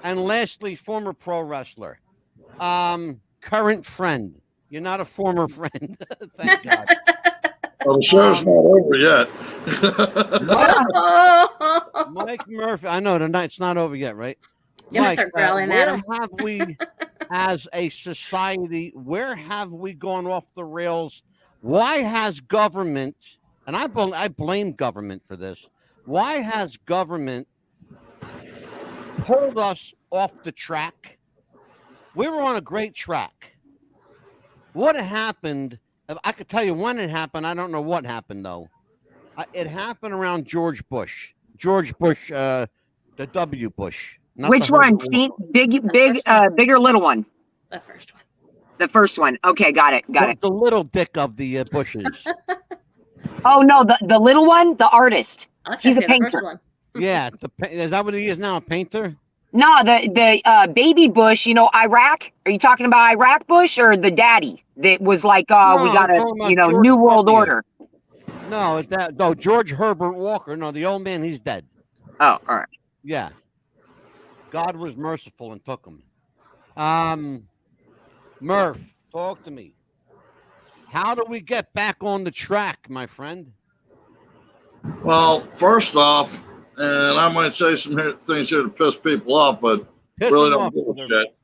A: and lastly, former pro wrestler. Current friend. You're not a former friend. Thank God.
C: Well, the show's not over yet.
A: Mike Murphy. I know it's not over yet, right?
B: You're going to start growling at him.
A: Where have we, as a society, where have we gone off the rails? Why has government, and I blame government for this, why has government pulled us off the track? We were on a great track. What happened? I could tell you when it happened. I don't know what happened, though. It happened around George Bush. The W. Bush.
E: Which one? Big or little one?
B: The first one.
E: The first one. Okay, got it.
A: The little dick of the Bushes.
E: Oh, no, the little one? The artist. He's a painter.
B: The first one.
A: Yeah. Is that what he is now, a painter?
E: No, the baby Bush, Iraq. Are you talking about Iraq Bush or the daddy that was like, we got a, New World Order?
A: No, George Herbert Walker. No, the old man, he's dead.
E: Oh, all right.
A: Yeah. God was merciful and took him. Murph, talk to me. How do we get back on the track, my friend?
C: Well, first off, and I might say some things here to piss people off, but
A: Piss
C: really
A: them
C: don't
A: off.
C: give a shit.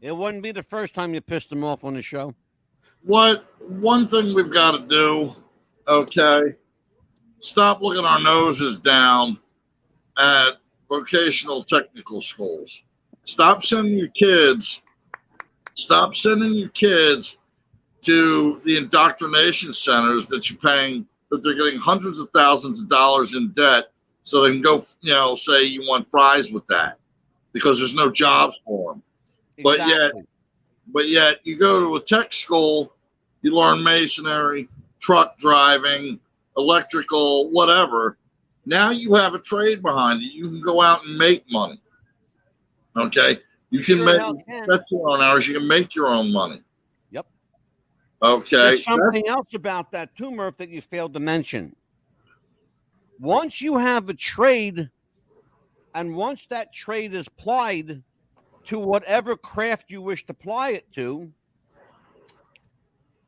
A: It wouldn't be the first time you pissed them off on the show.
C: One thing we've got to do, okay, stop looking our noses down at vocational technical schools. Stop sending your kids to the indoctrination centers that they're getting hundreds of thousands of dollars in debt so they can go, say you want fries with that because there's no jobs for them.
A: Exactly.
C: But yet you go to a tech school, you learn masonry, truck driving, electrical, whatever. Now you have a trade behind it. You can go out and make money. Okay? You can set your own hours. You can make your own money.
A: Yep.
C: Okay.
A: There's something else about that too, Murph, that you failed to mention. Once you have a trade, and once that trade is applied to whatever craft you wish to apply it to,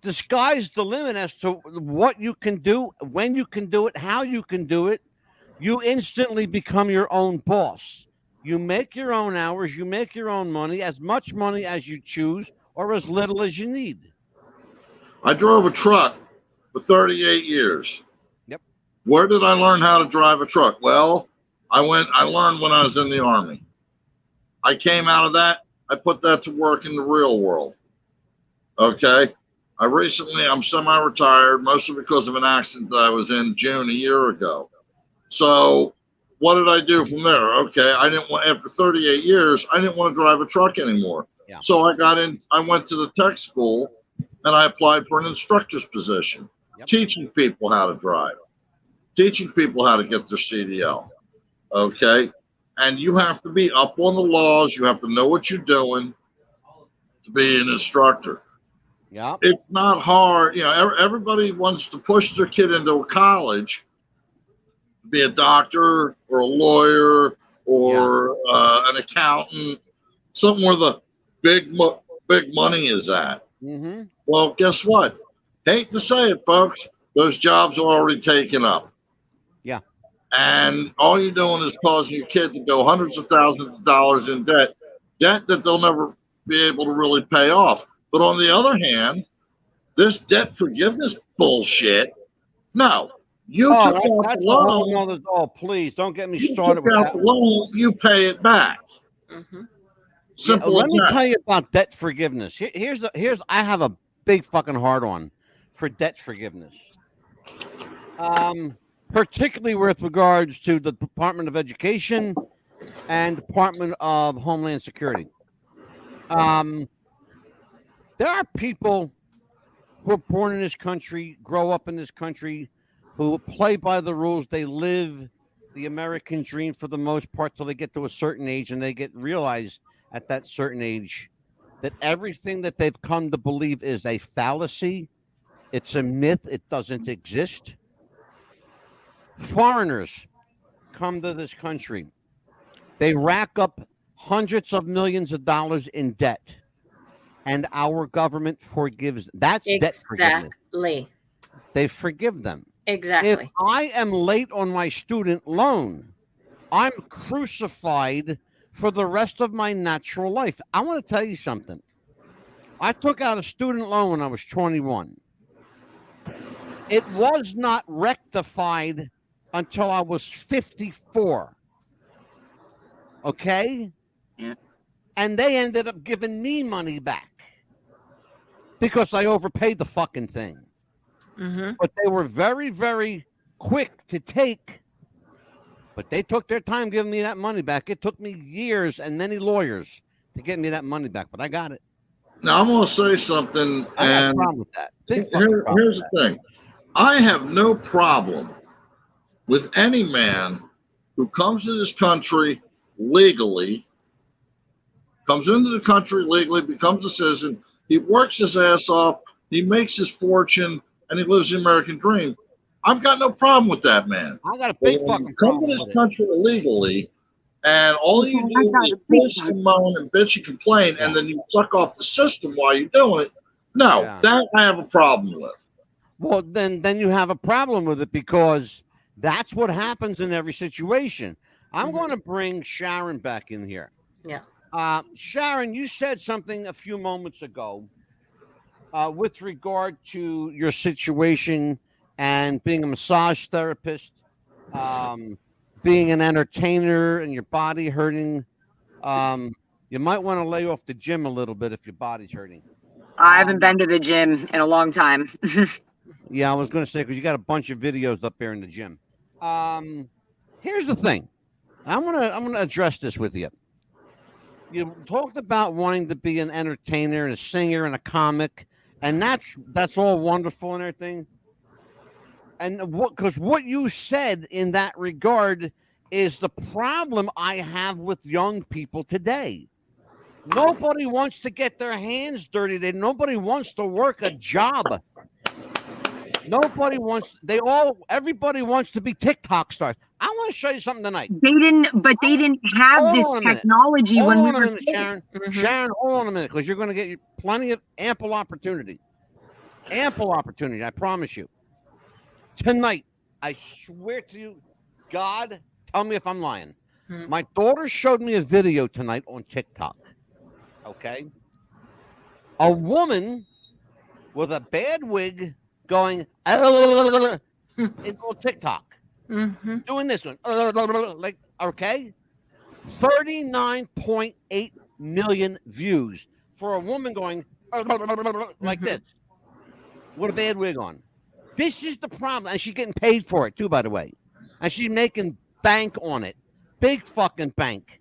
A: the sky's the limit as to what you can do, when you can do it, how you can do it. You instantly become your own boss. You make your own hours, you make your own money, as much money as you choose or as little as you need.
C: I drove a truck for 38 years.
A: Yep.
C: Where did I learn how to drive a truck? Well, I learned when I was in the Army. I came out of that, I put that to work in the real world. Okay? I'm semi-retired, mostly because of an accident that I was in June a year ago. So what did I do from there? Okay, after 38 years, I didn't want to drive a truck anymore.
A: Yeah.
C: So I went to the tech school and I applied for an instructor's position, teaching people how to drive, teaching people how to get their CDL. Okay. And you have to be up on the laws. You have to know what you're doing to be an instructor.
A: Yeah.
C: It's not hard. Everybody wants to push their kid into a college, be a doctor or a lawyer or an accountant, something where the big money is at.
A: Mm-hmm.
C: Well, guess what? Hate to say it, folks, those jobs are already taken up.
A: Yeah.
C: And all you're doing is causing your kid to go hundreds of thousands of dollars in debt that they'll never be able to really pay off. But on the other hand, this debt forgiveness bullshit, no. You took out the loan.
A: Oh, please don't get me started with that.
C: Loan, you pay it back.
B: Mm-hmm.
C: Simple.
A: Let me tell you about debt forgiveness. I have a big fucking hard on for debt forgiveness. Particularly with regards to the Department of Education and Department of Homeland Security. There are people who are born in this country, grow up in this country, who play by the rules. They live the American dream for the most part till they get to a certain age, and they realize at that certain age that everything that they've come to believe is a fallacy. It's a myth. It doesn't exist. Foreigners come to this country. They rack up hundreds of millions of dollars in debt, and our government forgives. That's debt forgiveness.
B: Exactly.
A: They forgive them.
B: Exactly.
A: If I am late on my student loan, I'm crucified for the rest of my natural life. I want to tell you something. I took out a student loan when I was 21. It was not rectified until I was 54. Okay?
E: Yeah.
A: And they ended up giving me money back because I overpaid the fucking thing.
B: Mm-hmm.
A: But they were very, very quick to take. But they took their time giving me that money back. It took me years and many lawyers to get me that money back, but I got it.
C: Now, I'm going to say something.
A: I have a problem with that.
C: Here's the thing. I have no problem with any man who comes to this country legally, comes into the country legally, becomes a citizen. He works his ass off. He makes his fortune, and he lives the American dream. I've got no problem with that, man.
A: I got a big fucking problem
C: with it. Come to
A: this
C: country illegally, and all you do is bitch and moan and bitch and complain, and then you suck off the system while you're doing it. No, that I have a problem with.
A: Well, then you have a problem with it because that's what happens in every situation. I'm going to bring Sharon back in here.
B: Yeah.
A: Sharon, you said something a few moments ago with regard to your situation and being a massage therapist, being an entertainer, and your body hurting. You might want to lay off the gym a little bit if your body's hurting.
E: I haven't been to the gym in a long time.
A: Yeah, I was going to say because you got a bunch of videos up there in the gym. Here's the thing. I'm gonna address this with you. You talked about wanting to be an entertainer and a singer and a comic, and that's all wonderful and everything. And because what you said in that regard is the problem I have with young people today. Nobody wants to get their hands dirty. Nobody wants to work a job. Nobody wants. Everybody wants to be TikTok stars. I want to show you something tonight.
E: They didn't have this technology when we were
A: kids. Sharon. Sharon, hold on a minute, because you're going to get plenty of ample opportunity. Ample opportunity, I promise you. Tonight, I swear to you, God, tell me if I'm lying. My daughter showed me a video tonight on TikTok. Okay, a woman with a bad wig going on TikTok, doing this one, like, okay, 39.8 million views for a woman going like this with a bad wig on. This is the problem, and she's getting paid for it too, by the way, and she's making bank on it, big fucking bank.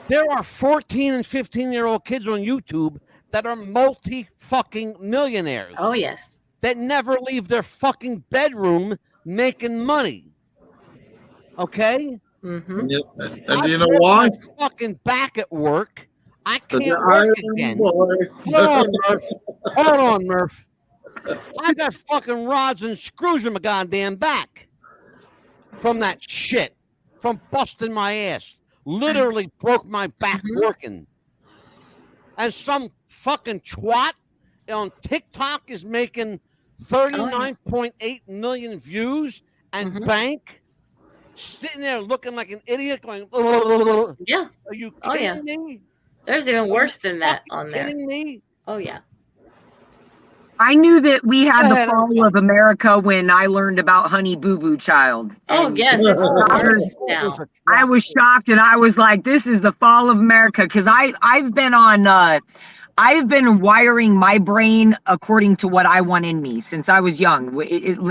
A: There are 14 and 15-year-old kids on YouTube that are multi-fucking millionaires.
B: Oh, yes.
A: That never leave their fucking bedroom making money. Okay?
C: And you know why?
A: Fucking back at work. I can't work again. Hold on, Murph. I got fucking rods and screws in my goddamn back from that shit, from busting my ass. Literally broke my back working. And some fucking twat on TikTok is making 39.8 million views and bank, sitting there looking like an idiot going,
B: yeah.
A: Are you kidding me?
B: There's even worse than that on there.
A: Kidding me?
B: Oh, yeah.
E: I knew that we had the fall of America when I learned about Honey Boo Boo Child.
B: Oh, yes.
E: I was shocked, and I was like, this is the fall of America, because I've been wiring my brain according to what I want in me since I was young.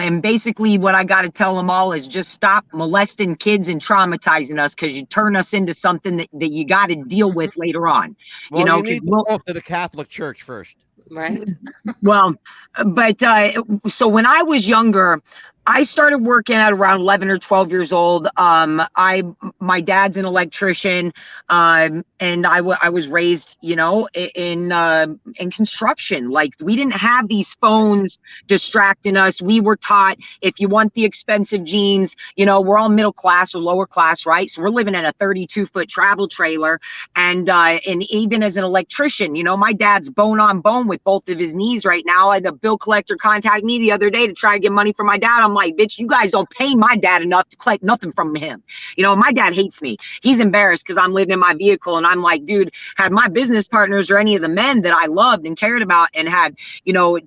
E: And basically what I got to tell them all is just stop molesting kids and traumatizing us, because you turn us into something that you got to deal with later on.
A: Well, you need to go to the Catholic Church first.
B: Right.
E: Well, but so when I was younger, I started working at around 11 or 12 years old. My dad's an electrician, and I was raised, in construction. Like, we didn't have these phones distracting us. We were taught, if you want the expensive jeans, we're all middle class or lower class, right? So we're living in a 32-foot travel trailer, and even as an electrician, my dad's bone on bone with both of his knees right now. I had a bill collector contact me the other day to try to get money from my dad. I'm like, bitch, you guys don't pay my dad enough to collect nothing from him. My dad hates me. He's embarrassed because I'm living in my vehicle, and I'm like, dude, had my business partners or any of the men that I loved and cared about and had,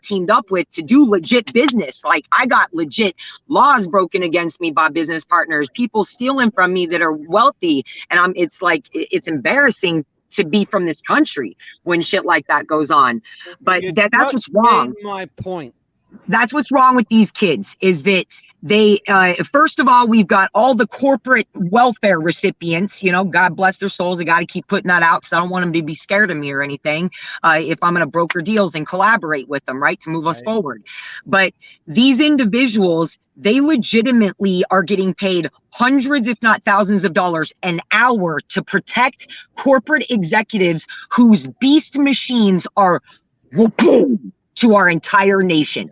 E: teamed up with to do legit business, like, I got legit laws broken against me by business partners, people stealing from me that are wealthy, and it's embarrassing to be from this country when shit like that goes on. But that's what's wrong.
A: My point.
E: That's what's wrong with these kids, is that they, first of all, we've got all the corporate welfare recipients, God bless their souls. I got to keep putting that out because I don't want them to be scared of me or anything. If I'm going to broker deals and collaborate with them, right, to move us forward. But these individuals, they legitimately are getting paid hundreds, if not thousands of dollars an hour to protect corporate executives whose beast machines are to our entire nation.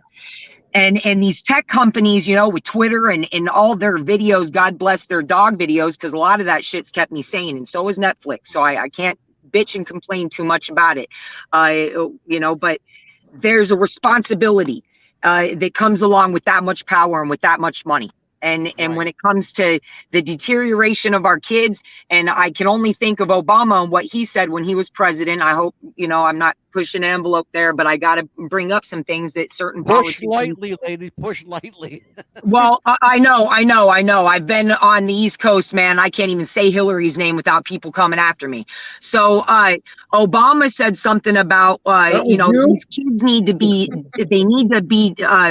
E: And these tech companies, with Twitter and all their videos, God bless their dog videos, because a lot of that shit's kept me sane. And so is Netflix. So I can't bitch and complain too much about it. But there's a responsibility that comes along with that much power and with that much money. And when it comes to the deterioration of our kids, and I can only think of Obama and what he said when he was president. I hope, I'm not pushing an envelope there, but I got to bring up some things that certain
A: Push
E: politicians.
A: lightly, lady. Push lightly.
E: Well, I know. I've been on the East Coast, man. I can't even say Hillary's name without people coming after me. So Obama said something about, these kids need to be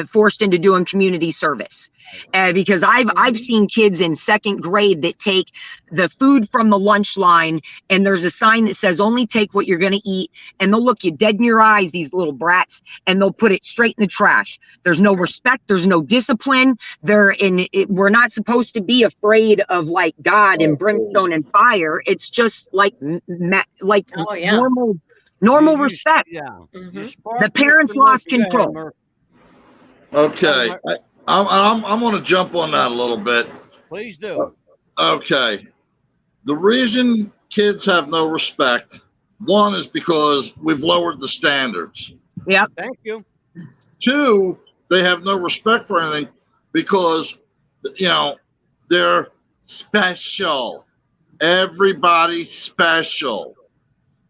E: forced into doing community service. Because I've seen kids in second grade that take the food from the lunch line, and there's a sign that says only take what you're going to eat, and they'll look you dead in your eyes, these little brats, and they'll put it straight in the trash. There's no respect. There's no discipline. We're not supposed to be afraid of like God and brimstone and fire. It's just like normal respect.
A: Yeah.
E: The parents lost control.
C: Okay. I'm going to jump on that a little bit.
A: Please do.
C: Okay. The reason kids have no respect, one, is because we've lowered the standards.
E: Yeah.
A: Thank you.
C: Two, they have no respect for anything because, they're special. Everybody's special.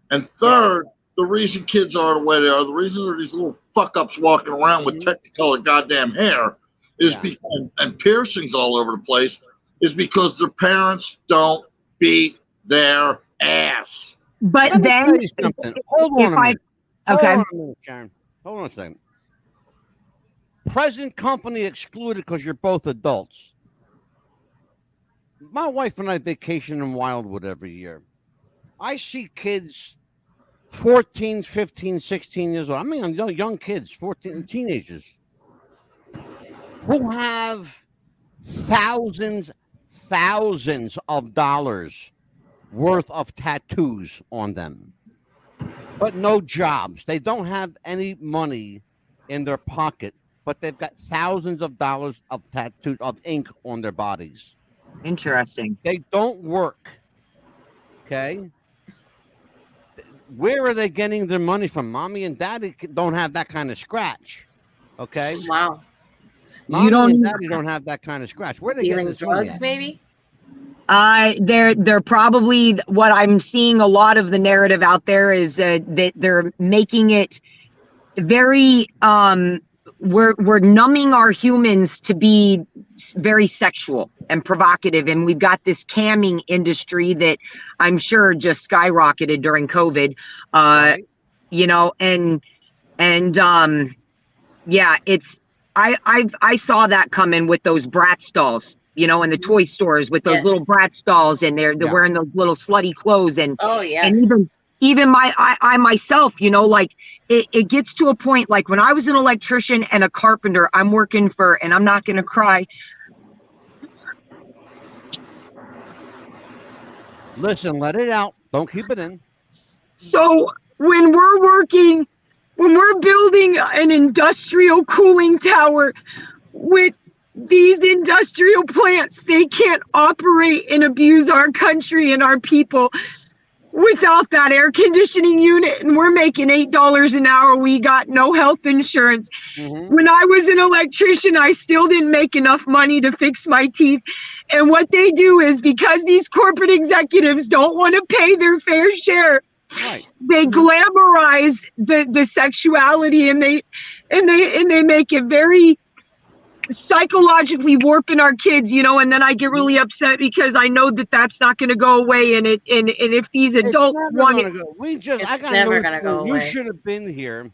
C: And third, the reason kids are the way they are, the reason there are these little fuck-ups walking around with technicolor goddamn hair is because, and piercings all over the place, is because their parents don't beat their ass.
E: But then,
A: hold on a minute.
E: Okay.
A: Hold on a minute, Sharon. Hold on a second. Present company excluded because you're both adults. My wife and I vacation in Wildwood every year. I see kids 14, 15, 16 years old. I mean, young kids, 14, teenagers, who have thousands of dollars worth of tattoos on them, but no jobs. They don't have any money in their pocket, but they've got thousands of dollars of tattoos of ink on their bodies.
E: Interesting.
A: They don't work. Okay. Where are they getting their money from? Mommy and daddy don't have that kind of scratch. Okay.
B: Wow.
A: Mommy and daddy don't have that kind of scratch. Where are they
B: dealing
A: getting
B: drugs, maybe?
E: They're probably, what I'm seeing a lot of the narrative out there is that they're making it very we're numbing our humans to be very sexual and provocative, and we've got this camming industry that I'm sure just skyrocketed during COVID.
A: Right.
E: It's I saw that coming with those Bratz dolls, in the toy stores with those little Bratz dolls, and they're wearing those little slutty clothes, and and even I myself, it gets to a point, like when I was an electrician and a carpenter, I'm working for, and I'm not going to cry.
A: Listen, let it out. Don't keep it in.
E: So when we're building an industrial cooling tower with these industrial plants, they can't operate and abuse our country and our people without that air conditioning unit, and we're making $8 an hour. We got no health insurance. When I was an electrician, I still didn't make enough money to fix my teeth. And what they do is, because these corporate executives don't want to pay their fair share, they glamorize the sexuality, and they make it very psychologically warping our kids, and then I get really upset because I know that that's not going to go away, and if these adults want it,
B: it's never going to go away.
A: You should have been here.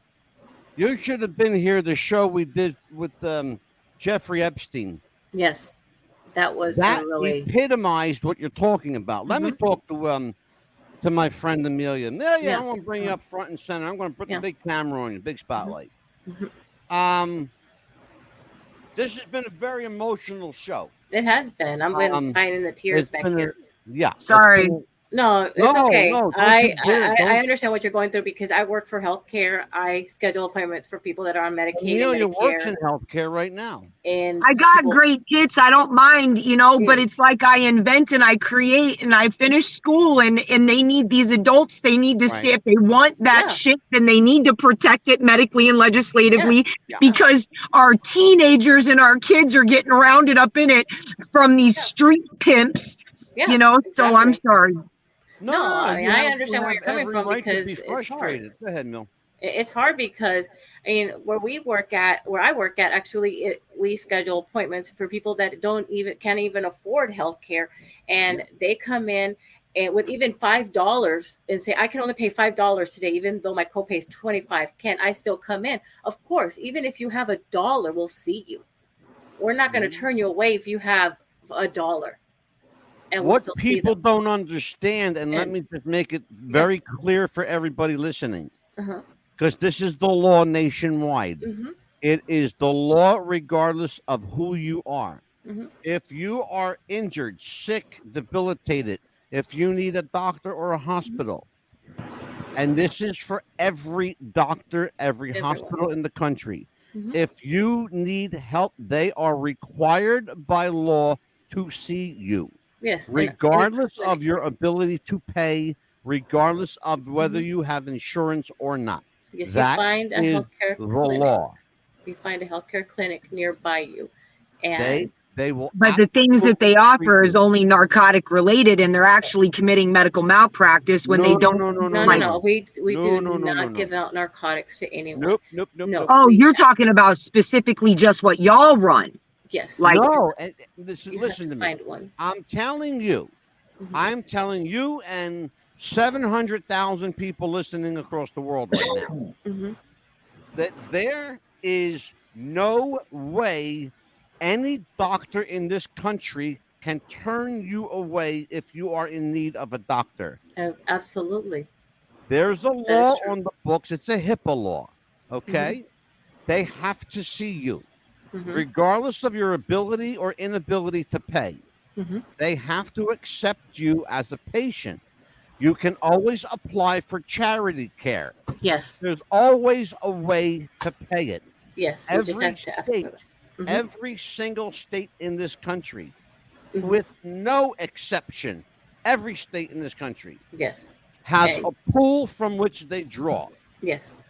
A: You should have been here. The show we did with Jeffrey Epstein.
B: Yes, that really
A: epitomized what you're talking about. Let me talk to my friend Amelia. Amelia, I want to bring you up front and center. I'm going to put the big camera on you, big spotlight. This has been a very emotional show.
B: It has been. I'm finding the tears back here.
A: Yeah.
E: Sorry.
B: No, it's
A: No,
B: okay.
A: no, don't you dare.
B: I
A: Don't.
B: understand what you're going through because I work for healthcare. I schedule appointments for people that are on Medicaid and
A: Amelia works
B: Medicare,
A: in healthcare right now.
B: and
E: I got
B: people.
E: great kits. I don't mind,
B: Yeah.
E: but it's like I invent and I create and I finish school and they need these adults. They need to stay,
A: Right.
E: if they want that
B: Yeah.
E: shit, then they need to protect it medically and legislatively
A: Yeah.
E: because our teenagers and our kids are getting rounded up in it from these
B: Yeah.
E: street pimps,
B: Yeah,
E: so I'm
B: exactly.
E: sorry.
B: No, I mean,
A: you
B: I
A: have
B: understand where you're coming
A: every
B: from
A: right to
B: because
A: be
B: it's hard.
A: frustrated. Go ahead, Mill.
B: It's hard because I mean, where I work at, actually, we schedule appointments for people that can't even afford healthcare, and they come in and with even $5 and say, I can only pay $5 today, even though my copay is $25. Can I still come in? Of course, even if you have $1, we'll see you. We're not going to turn you away if you have $1. And we'll
A: What
B: still see
A: people
B: them.
A: don't understand, and let
B: And-
A: me just make it very clear for everybody listening,
B: Uh-huh.
A: because this is the law nationwide.
B: Mm-hmm.
A: It is the law regardless of who you are.
B: Mm-hmm.
A: If you are injured, sick, debilitated, if you need a doctor or a hospital, and this is for every doctor, every
B: Everyone.
A: hospital in the country,
B: Mhm.
A: if you need help, they are required by law to see you,
B: Yes.
A: regardless of your ability to pay, regardless of whether
B: Mhm.
A: you have insurance or not.
B: Yes,
A: That
B: you find a
A: is
B: healthcare
A: the
B: clinic.
A: law.
B: You find a healthcare clinic nearby you, and
A: They will.
E: But the things that they
A: absolutely
E: offer
A: treat
E: is
A: you.
E: only narcotic related, and they're actually committing medical malpractice when they don't.
B: no. We do
A: No.
B: not give out narcotics to anyone.
A: Nope.
B: No.
E: Oh,
B: we-
E: you're talking about specifically just what y'all run.
B: Yes.
E: Like,
A: No, and listen
B: You have
A: to
B: to
A: me.
B: find one.
A: I'm telling you, and 700,000 people listening across the world right now,
B: Mhm.
A: that there is no way any doctor in this country can turn you away if you are in need of a doctor.
B: Absolutely.
A: There's a
B: That
A: law
B: is true.
A: on the books. It's a HIPAA law. Okay.
B: Mm-hmm.
A: They have to see you,
B: Mhm.
A: regardless of your ability or inability to pay.
B: Mhm.
A: They have to accept you as a patient. You can always apply for charity care.
B: Yes.
A: There's always a way to pay it.
B: Yes. You just have to ask for it. Mhm.
A: Every single state in this country,
B: Mhm.
A: with no exception, every state in this country
B: Yes.
A: has
B: And-
A: a pool from which they draw.
B: Yes.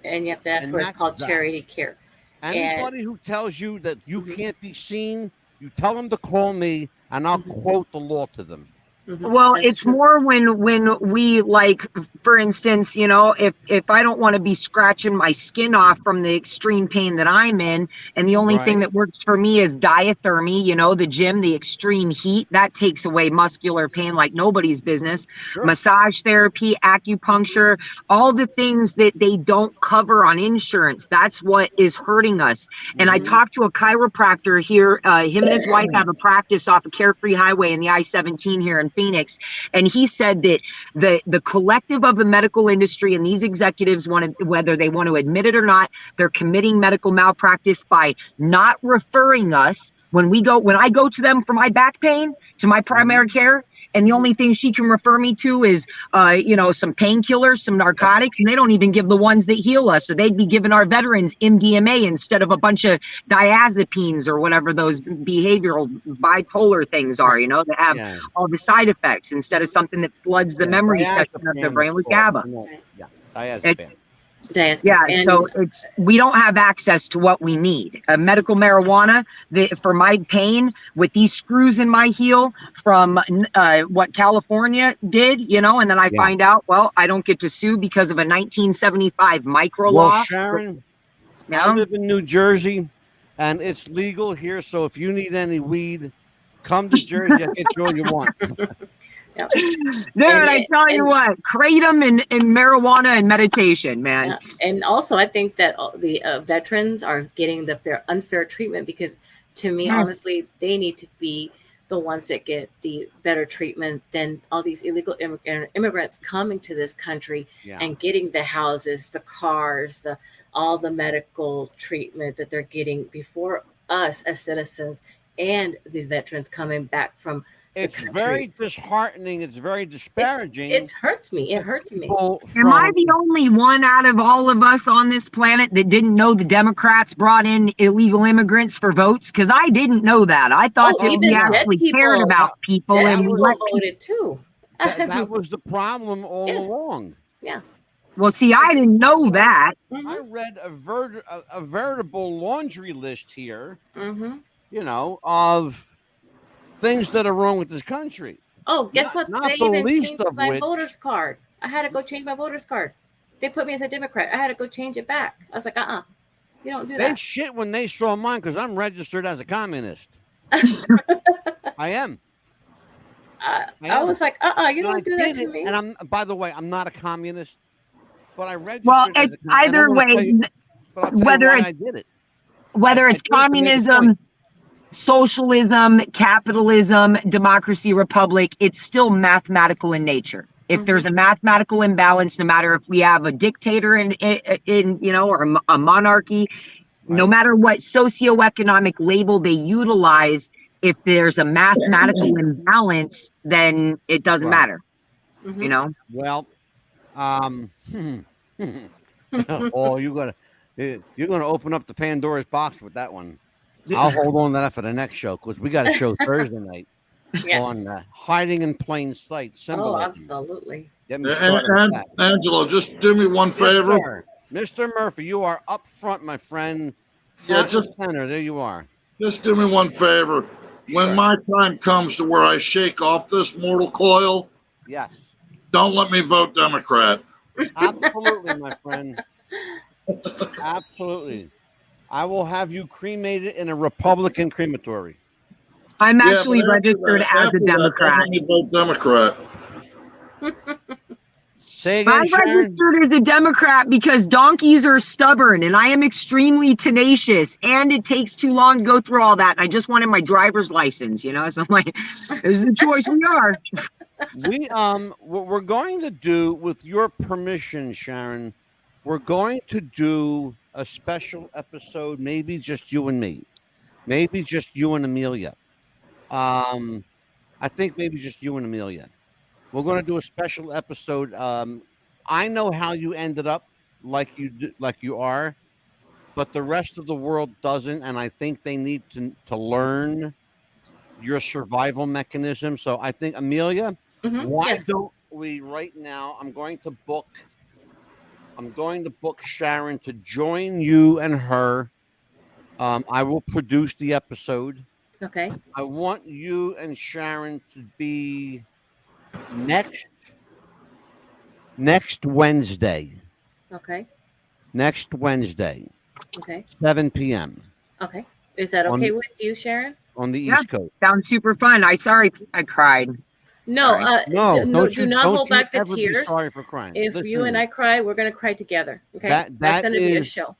B: And you have to ask
A: And
B: for it's
A: that's
B: called
A: that.
B: charity care.
A: Anybody who tells you that you
B: Mhm.
A: can't be seen, you tell them to call me and I'll
B: Mhm.
A: quote the law to them.
B: Mhm.
E: well,
B: That's
E: it's
B: true.
E: more when we, like, for instance, if I don't want to be scratching my skin off from the extreme pain that I'm in, and the only thing
A: Right.
E: that works for me is diathermy, the gym, the extreme heat, that takes away muscular pain like nobody's business.
A: Sure.
E: Massage therapy, acupuncture, all the things that they don't cover on insurance. That's what is hurting us. And I
A: Mhm.
E: talked to a chiropractor here. Him and his wife have a practice off of Carefree Highway in the I-17 here in Phoenix. And he said that the collective of the medical industry and these executives whether they want to admit it or not, they're committing medical malpractice by not referring us when I go to them for my back pain, to my primary care. And the only thing she can refer me to is, some painkillers, some narcotics, and they don't even give the ones that heal us. So they'd be giving our veterans MDMA instead of a bunch of diazepines or whatever those behavioral bipolar things are, that have all the side effects instead of something that floods the memory section of their brain with GABA.
A: Yeah, diazepam.
E: So we don't have access to what we need. Medical marijuana for my pain with these screws in my heel from what California did, and then I find out, well, I don't get to sue because of a 1975 micro law.
A: Sharon, I live in New Jersey, and it's legal here. So if you need any weed, come to Jersey. I'll get you all you want.
B: Yep.
E: Dude, I tell you what, kratom and marijuana and meditation, man.
B: And also, I think that the veterans are getting the unfair treatment because, to me, honestly, they need to be the ones that get the better treatment than all these illegal immigrants coming to this country and getting the houses, the cars, all the medical treatment that they're getting before us as citizens and the veterans coming back from
A: it's very disheartening. It's very disparaging.
B: It hurts me. It hurts me.
E: Am I the only one out of all of us on this planet that didn't know the Democrats brought in illegal immigrants for votes? Because I didn't know that. I thought that we actually cared about people and we
B: voted too.
A: That was the problem all along.
B: Yeah.
E: Well, see, I didn't know that.
A: I read a veritable laundry list here, you know, of things that are wrong with this country.
B: Oh, guess what? They even changed my voter's card. I had to go change my voter's card. They put me as a Democrat. I had to go change it back. I was like, you don't do that.
A: They shit when they saw mine because I'm registered as a communist. I am.
B: I was like, you don't do that to me.
A: And by the way, I'm not a communist, but I registered.
E: Well, it's either way, whether it's communism, socialism, capitalism, democracy, republic, it's still mathematical in nature. If there's a mathematical imbalance, no matter if we have a dictator in you know, or a monarchy, no matter what socioeconomic label they utilize, if there's a mathematical imbalance, then it doesn't matter. You know?
A: Well, oh, you're gonna open up the Pandora's box with that one. I'll hold on to that for the next show because we got a show Thursday night on hiding in plain sight. Symbolism.
B: Oh, absolutely.
C: Angelo, just do me one favor.
A: Mr. Murphy, you are up front, my friend. Just center. There you are.
C: Just do me one favor. When my time comes to where I shake off this mortal coil, don't let me vote Democrat.
A: Absolutely, my friend. Absolutely. I will have you cremated in a Republican crematory.
E: I'm actually registered as a Democrat.
C: Vote Democrat.
A: Say again,
E: I'm registered as a Democrat because donkeys are stubborn and I am extremely tenacious and it takes too long to go through all that. I just wanted my driver's license, you know, so I'm like, there's the choice we are.
A: What we're going to do, with your permission, Sharon, we're going to do a special episode, maybe just you and me, maybe just you and Amelia. I think maybe just you and Amelia. We're going to do a special episode. I know how you ended up like you are, but the rest of the world doesn't, and I think they need to learn your survival mechanism. So I think, Amelia, why don't we right now? I'm going to book Sharon to join you and her. I will produce the episode.
B: Okay.
A: I want you and Sharon to be next Wednesday.
B: Okay.
A: Next Wednesday.
B: Okay.
A: 7 p.m.
B: Okay. Is that okay with you, Sharon?
A: On the East Coast.
E: Sounds super fun. I cried.
B: No, do not hold back the tears.
A: Sorry for crying.
B: If you and I cry, we're going to cry together. Okay. That's going to be a show.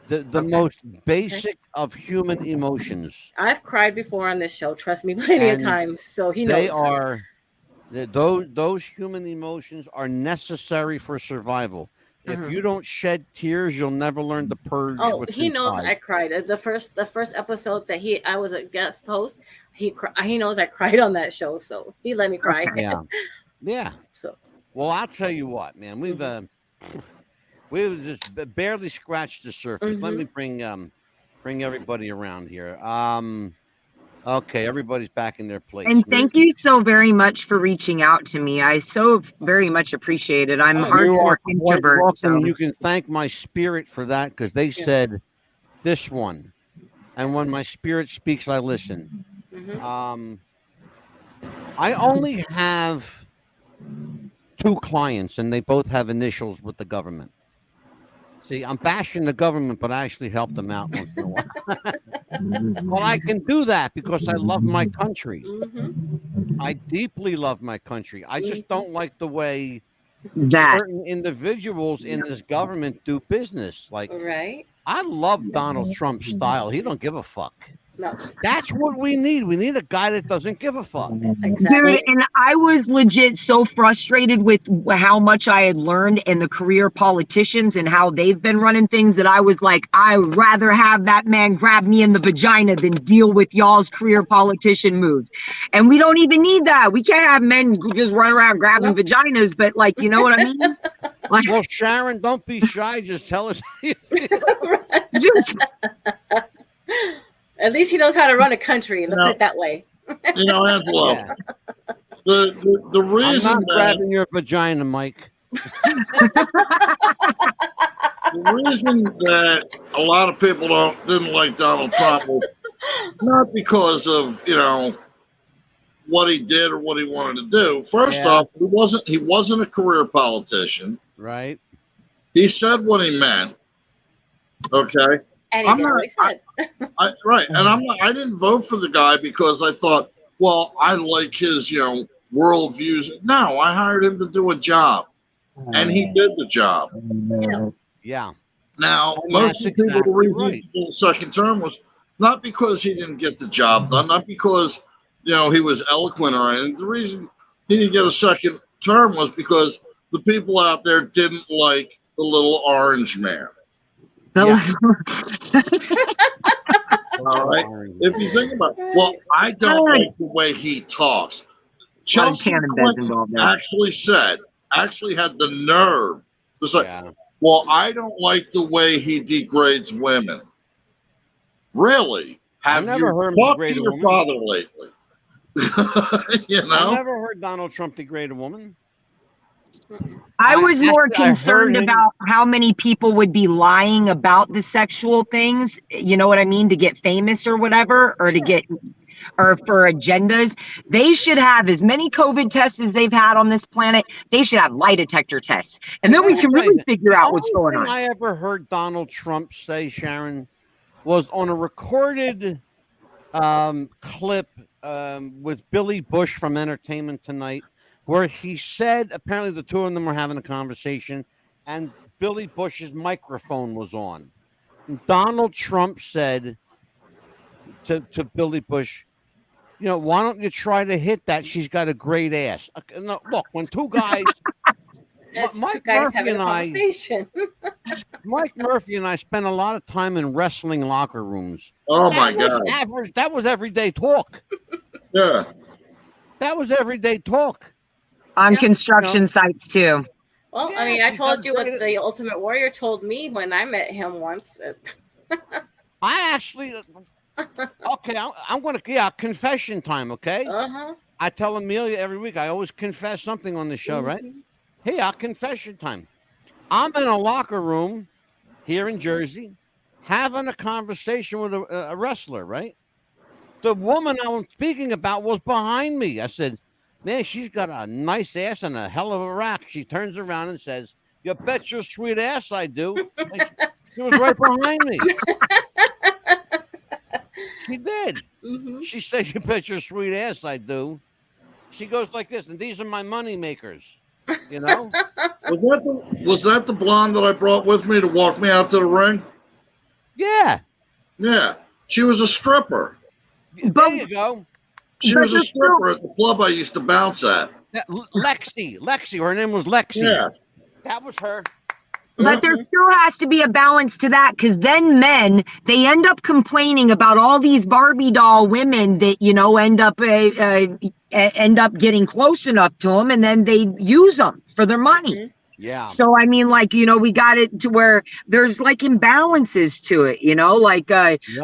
A: The most basic of human emotions.
B: I've cried before on this show. Trust me, plenty of times. So he knows.
A: Those human emotions are necessary for survival. If you don't shed tears, you'll never learn to purge.
B: Oh, he knows I cried. The first episode that I was a guest host. He knows I cried on that show, so he let me cry.
A: Yeah. So, well, I'll tell you what, man. We've just barely scratched the surface. Let me bring everybody around here. Okay, everybody's back in their place.
E: And thank you so very much for reaching out to me. I so very much appreciate it. I'm hardcore introvert. So
A: you can thank my spirit for that because they said this one. And when my spirit speaks, I listen. I only have 2 clients, and they both have initials with the government. See, I'm bashing the government, but I actually help them out once in a while. Well, I can do that because I love my country. I deeply love my country. I just don't like the way certain individuals in this government do business. Like, I love Donald Trump's style. He don't give a fuck.
B: No.
A: That's what we need. We need a guy that doesn't give a fuck.
B: Exactly.
E: Dude, and I was legit so frustrated with how much I had learned in the career politicians and how they've been running things that I was like, I'd rather have that man grab me in the vagina than deal with y'all's career politician moves. And we don't even need that. We can't have men who just run around grabbing vaginas, but like, you know what I mean? Like,
A: Well, Sharon, don't be shy. Just tell us how you feel.
E: just
B: At least he knows how to run a country. Let's put it that way.
C: Angelo,
A: Yeah.
C: the
A: I'm
C: reason
A: not
C: that
A: grabbing your vagina, Mike.
C: the reason that a lot of people didn't like Donald Trump was not because of what he did or what he wanted to do. First off, he wasn't a career politician.
A: Right.
C: He said what he meant. Okay.
B: And he did what he said.
C: Right. And I didn't vote for the guy because I thought, well, I like his, world views. No, I hired him to do a job. And he did the job.
A: Yeah.
C: Now, most of the people who reasoned the second term was not because he didn't get the job done, not because, he was eloquent or anything. The reason he didn't get a second term was because the people out there didn't like the little orange man.
A: Yeah.
C: All right. If you think about it, well, I don't like the way he talks. Chelsea Clinton actually had the nerve to say, well, I don't like the way he degrades women. Really? Have you talked to your father lately?
A: I never heard Donald Trump degrade a woman.
E: I was more concerned about how many people would be lying about the sexual things, you know what I mean, to get famous or whatever, or to get, or for agendas. They should have as many COVID tests as they've had on this planet. They should have lie detector tests. And then we can really figure out what's going on.
A: I ever heard Donald Trump say, Sharon, was on a recorded clip with Billy Bush from Entertainment Tonight, where he said apparently the two of them were having a conversation and Billy Bush's microphone was on. And Donald Trump said to Billy Bush, why don't you try to hit that? She's got a great ass. No, look, when two guys, Mike Murphy and I spent a lot of time in wrestling locker rooms.
C: Oh my God.
A: That was everyday talk.
C: Yeah.
A: That was everyday talk.
E: On construction sites too.
B: Well, I told you what the Ultimate Warrior told me when I met him once.
A: I actually, okay, I'm going to, confession time, okay? I tell Amelia every week, I always confess something on the show, right? Hey, confession time. I'm in a locker room here in Jersey having a conversation with a wrestler, right? The woman I was speaking about was behind me. I said, man, she's got a nice ass and a hell of a rack. She turns around and says, you bet your sweet ass I do. She was right behind me. She did. She said, you bet your sweet ass I do. She goes like this, and these are my money makers.
C: Was that the blonde that I brought with me to walk me out to the ring?
A: Yeah.
C: Yeah. She was a stripper.
A: There you go.
C: She was a stripper at the club I used to bounce at.
A: Lexi. Her name was Lexi.
C: Yeah.
A: That was her.
E: But there still has to be a balance to that, because then men, they end up complaining about all these Barbie doll women that, end up getting close enough to them, and then they use them for their money.
A: Yeah.
E: So, we got it to where there's like imbalances to it,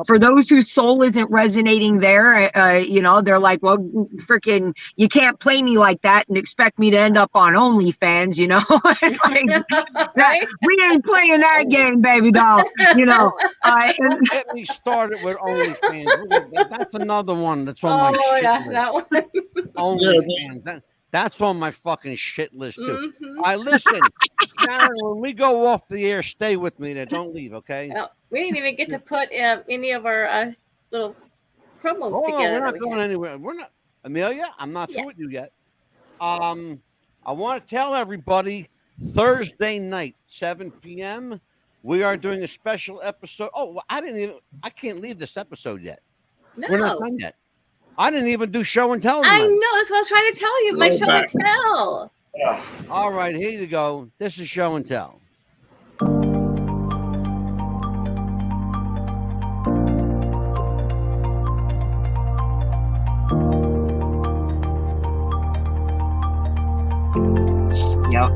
E: for those whose soul isn't resonating there, they're like, well, freaking, you can't play me like that and expect me to end up on OnlyFans, It's like, we ain't playing that game, baby doll,
A: Don't get me started with OnlyFans. That's another one that's on my shit list.
B: That one.
A: OnlyFans. That's on my fucking shit list too. Listen, Sharon, when we go off the air, stay with me there. Don't leave, okay?
B: No, we didn't even get to put any of our little promos together.
A: We're not going anywhere. We're not, Amelia. I'm not through with you yet. I want to tell everybody Thursday night, 7 p.m. We are doing a special episode. Oh, I can't leave this episode yet. We're not
B: No.
A: done yet. I didn't even do show and tell
B: I
A: tonight.
B: know. That's what I was trying to tell you. My
C: Roll
B: show
C: back.
B: and tell.
A: All right, here you go. This is show and tell.
E: Yep.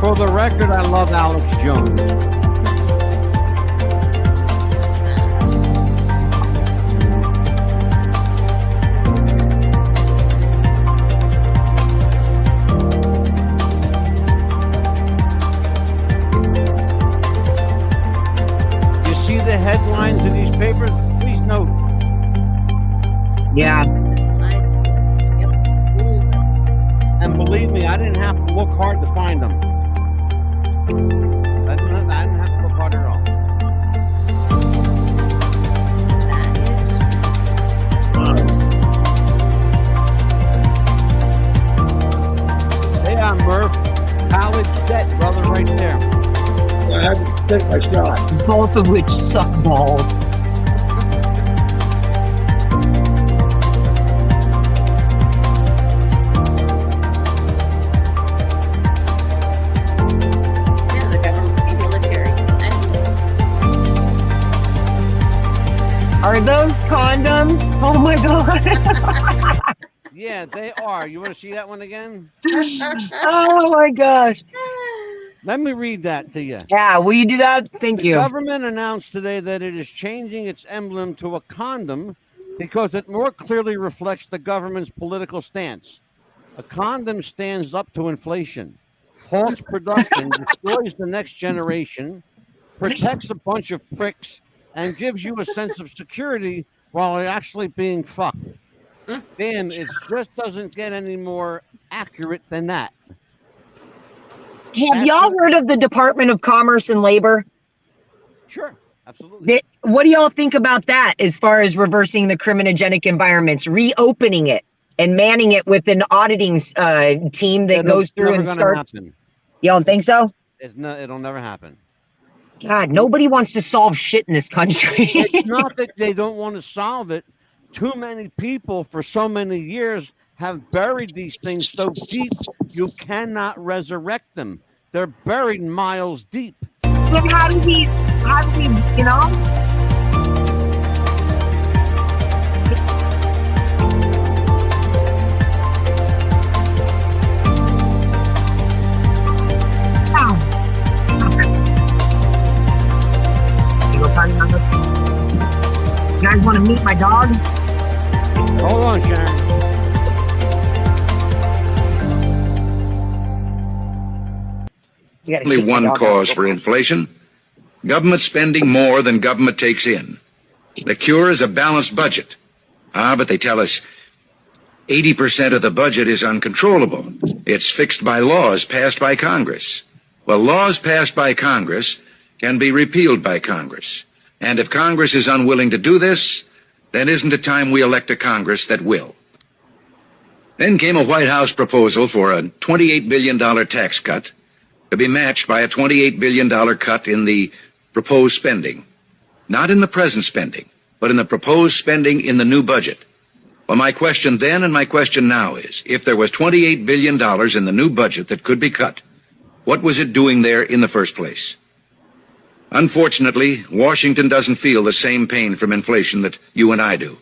A: For the record, I love Alex Jones. You see the headlines of these papers? Please note.
E: Yeah.
A: And believe me, I didn't have to look hard to find them. I didn't have to look hard at all. They are Murph. College debt, brother, right there.
C: I had to take my shot.
E: Both of which suck balls.
B: Yeah, the government military.
E: Are those condoms? Oh my god.
A: Yeah, they are. You want to see that one again?
E: Oh my gosh.
A: Let me read that to you.
E: Yeah, will you do that? Thank
A: The
E: you.
A: government announced today that it is changing its emblem to a condom because it more clearly reflects the government's political stance. A condom stands up to inflation, halts production, destroys the next generation, protects a bunch of pricks, and gives you a sense of security while you're actually being fucked. Damn, it just doesn't get any more accurate than that.
E: Have y'all heard of the Department of Commerce and Labor?
A: Sure, absolutely.
E: What do y'all think about that as far as reversing the criminogenic environments, reopening it and manning it with an auditing team that goes through and starts?
A: Happen.
E: You don't think so?
A: It'll never happen.
E: God, nobody wants to solve shit in this country.
A: It's not that they don't want to solve it. Too many people for so many years have buried these things so deep you cannot resurrect them. They're buried miles deep.
E: Then how do we, you know? You guys want to meet my dog?
A: Hold on, Sharon.
F: Only one cause for inflation: government spending more than government takes in. The cure is a balanced budget. But they tell us 80% of the budget is uncontrollable. It's fixed by laws passed by Congress. Well, laws passed by Congress can be repealed by Congress. And if Congress is unwilling to do this, then isn't it time we elect a Congress that will? Then came a White House proposal for a $28 billion tax cut to be matched by a $28 billion cut in the proposed spending. Not in the present spending, but in the proposed spending in the new budget. Well, my question then and my question now is, if there was $28 billion in the new budget that could be cut, what was it doing there in the first place? Unfortunately, Washington doesn't feel the same pain from inflation that you and I do.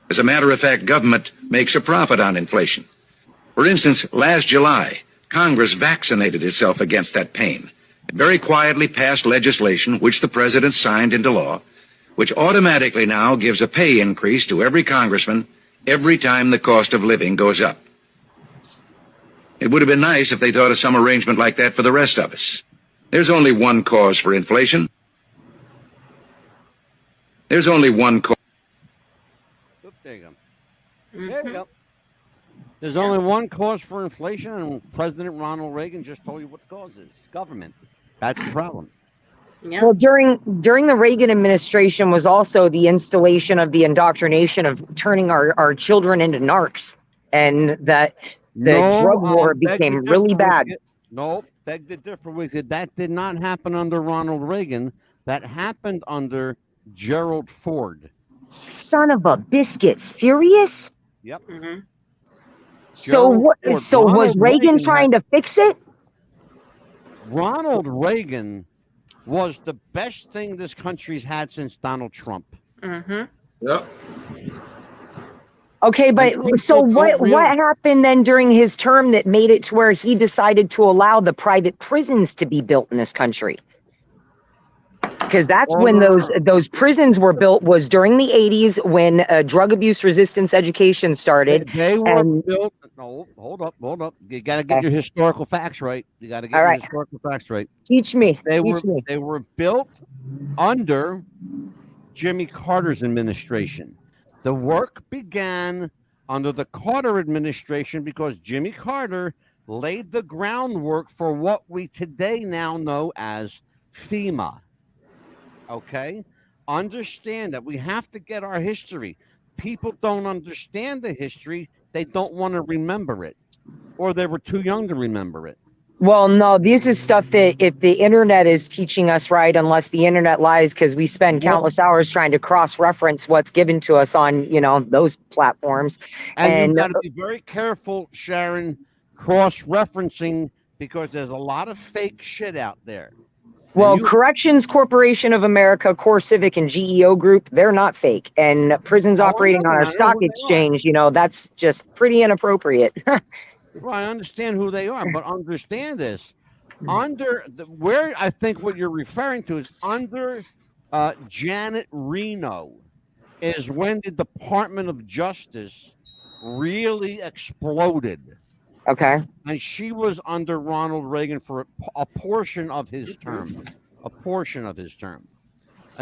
F: As a matter of fact, government makes a profit on inflation. For instance, last July, Congress vaccinated itself against that pain. It very quietly passed legislation, which the president signed into law, which automatically now gives a pay increase to every congressman every time the cost of living goes up. It would have been nice if they thought of some arrangement like that for the rest of us. There's only one cause for inflation. There's only one cause.
A: Oop, there you go. There we go. There's only one cause for inflation, and President Ronald Reagan just told you what the cause is: government. That's the problem.
B: Yeah.
E: Well, during the Reagan administration was also the installation of the indoctrination of turning our children into narcs, and that the drug war became really bad.
A: No, beg to differ with you. That did not happen under Ronald Reagan. That happened under Gerald Ford.
E: Son of a biscuit! Serious?
A: Yep.
B: Mm-hmm.
E: So what?
A: Ford.
E: So was Reagan trying to fix it?
A: Ronald Reagan was the best thing this country's had since Donald Trump.
B: Mm-hmm.
C: Yep.
E: Okay, but so what happened then during his term that made it to where he decided to allow the private prisons to be built in this country? Because that's when those prisons were built, was during the 80s when drug abuse resistance education started.
A: They were built. No, hold up. You got to get your historical facts right. You got to get your historical facts right.
E: Teach me.
A: They were built under Jimmy Carter's administration. The work began under the Carter administration because Jimmy Carter laid the groundwork for what we today now know as FEMA. Okay? Understand that we have to get our history. People don't understand the history. They don't want to remember it, or they were too young to remember it.
E: Well, no, this is stuff that if the internet is teaching us right, unless the internet lies, because we spend countless hours trying to cross-reference what's given to us on, those platforms.
A: And you got to be very careful, Sharon, cross-referencing, because there's a lot of fake shit out there.
E: Well, Corrections Corporation of America, Core Civic, and GEO Group, they're not fake. And prisons operating on our stock exchange, that's just pretty inappropriate.
A: Well, I understand who they are, but understand this. Where I think what you're referring to is under Janet Reno is when the Department of Justice really exploded.
E: Okay.
A: And she was under Ronald Reagan for a portion of his term. And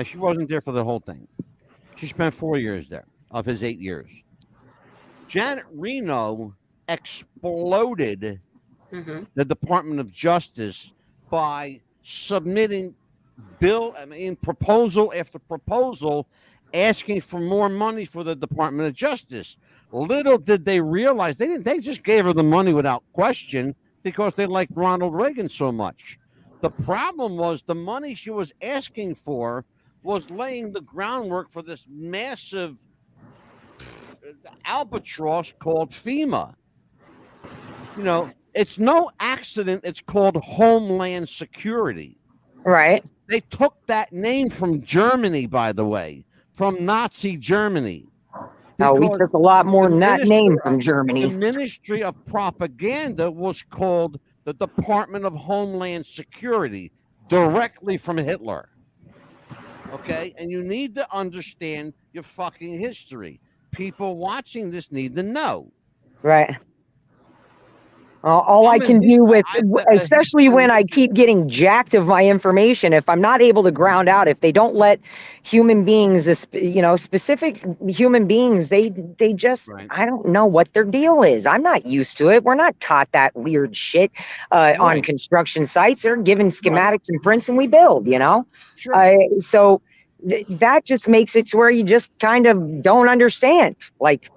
A: she wasn't there for the whole thing. She spent 4 years there of his 8 years. Janet Reno exploded the Department of Justice by submitting proposal after proposal asking for more money for the Department of Justice. Little did they realize they just gave her the money without question because they liked Ronald Reagan so much. The problem was the money she was asking for was laying the groundwork for this massive albatross called FEMA. It's no accident it's called Homeland Security.
E: Right.
A: They took that name from Germany, by the way, from Nazi Germany.
E: No, we took a lot more than that name from Germany.
A: The Ministry of Propaganda was called the Department of Homeland Security, directly from Hitler. Okay? And you need to understand your fucking history. People watching this need to know.
E: Right. All I can do especially when I keep getting jacked of my information, if I'm not able to ground out, if they don't let human beings, specific human beings, they just, I don't know what their deal is. I'm not used to it. We're not taught that weird shit on construction sites. They're given schematics and prints and we build, Sure. So that just makes it to where you just kind of don't understand. Like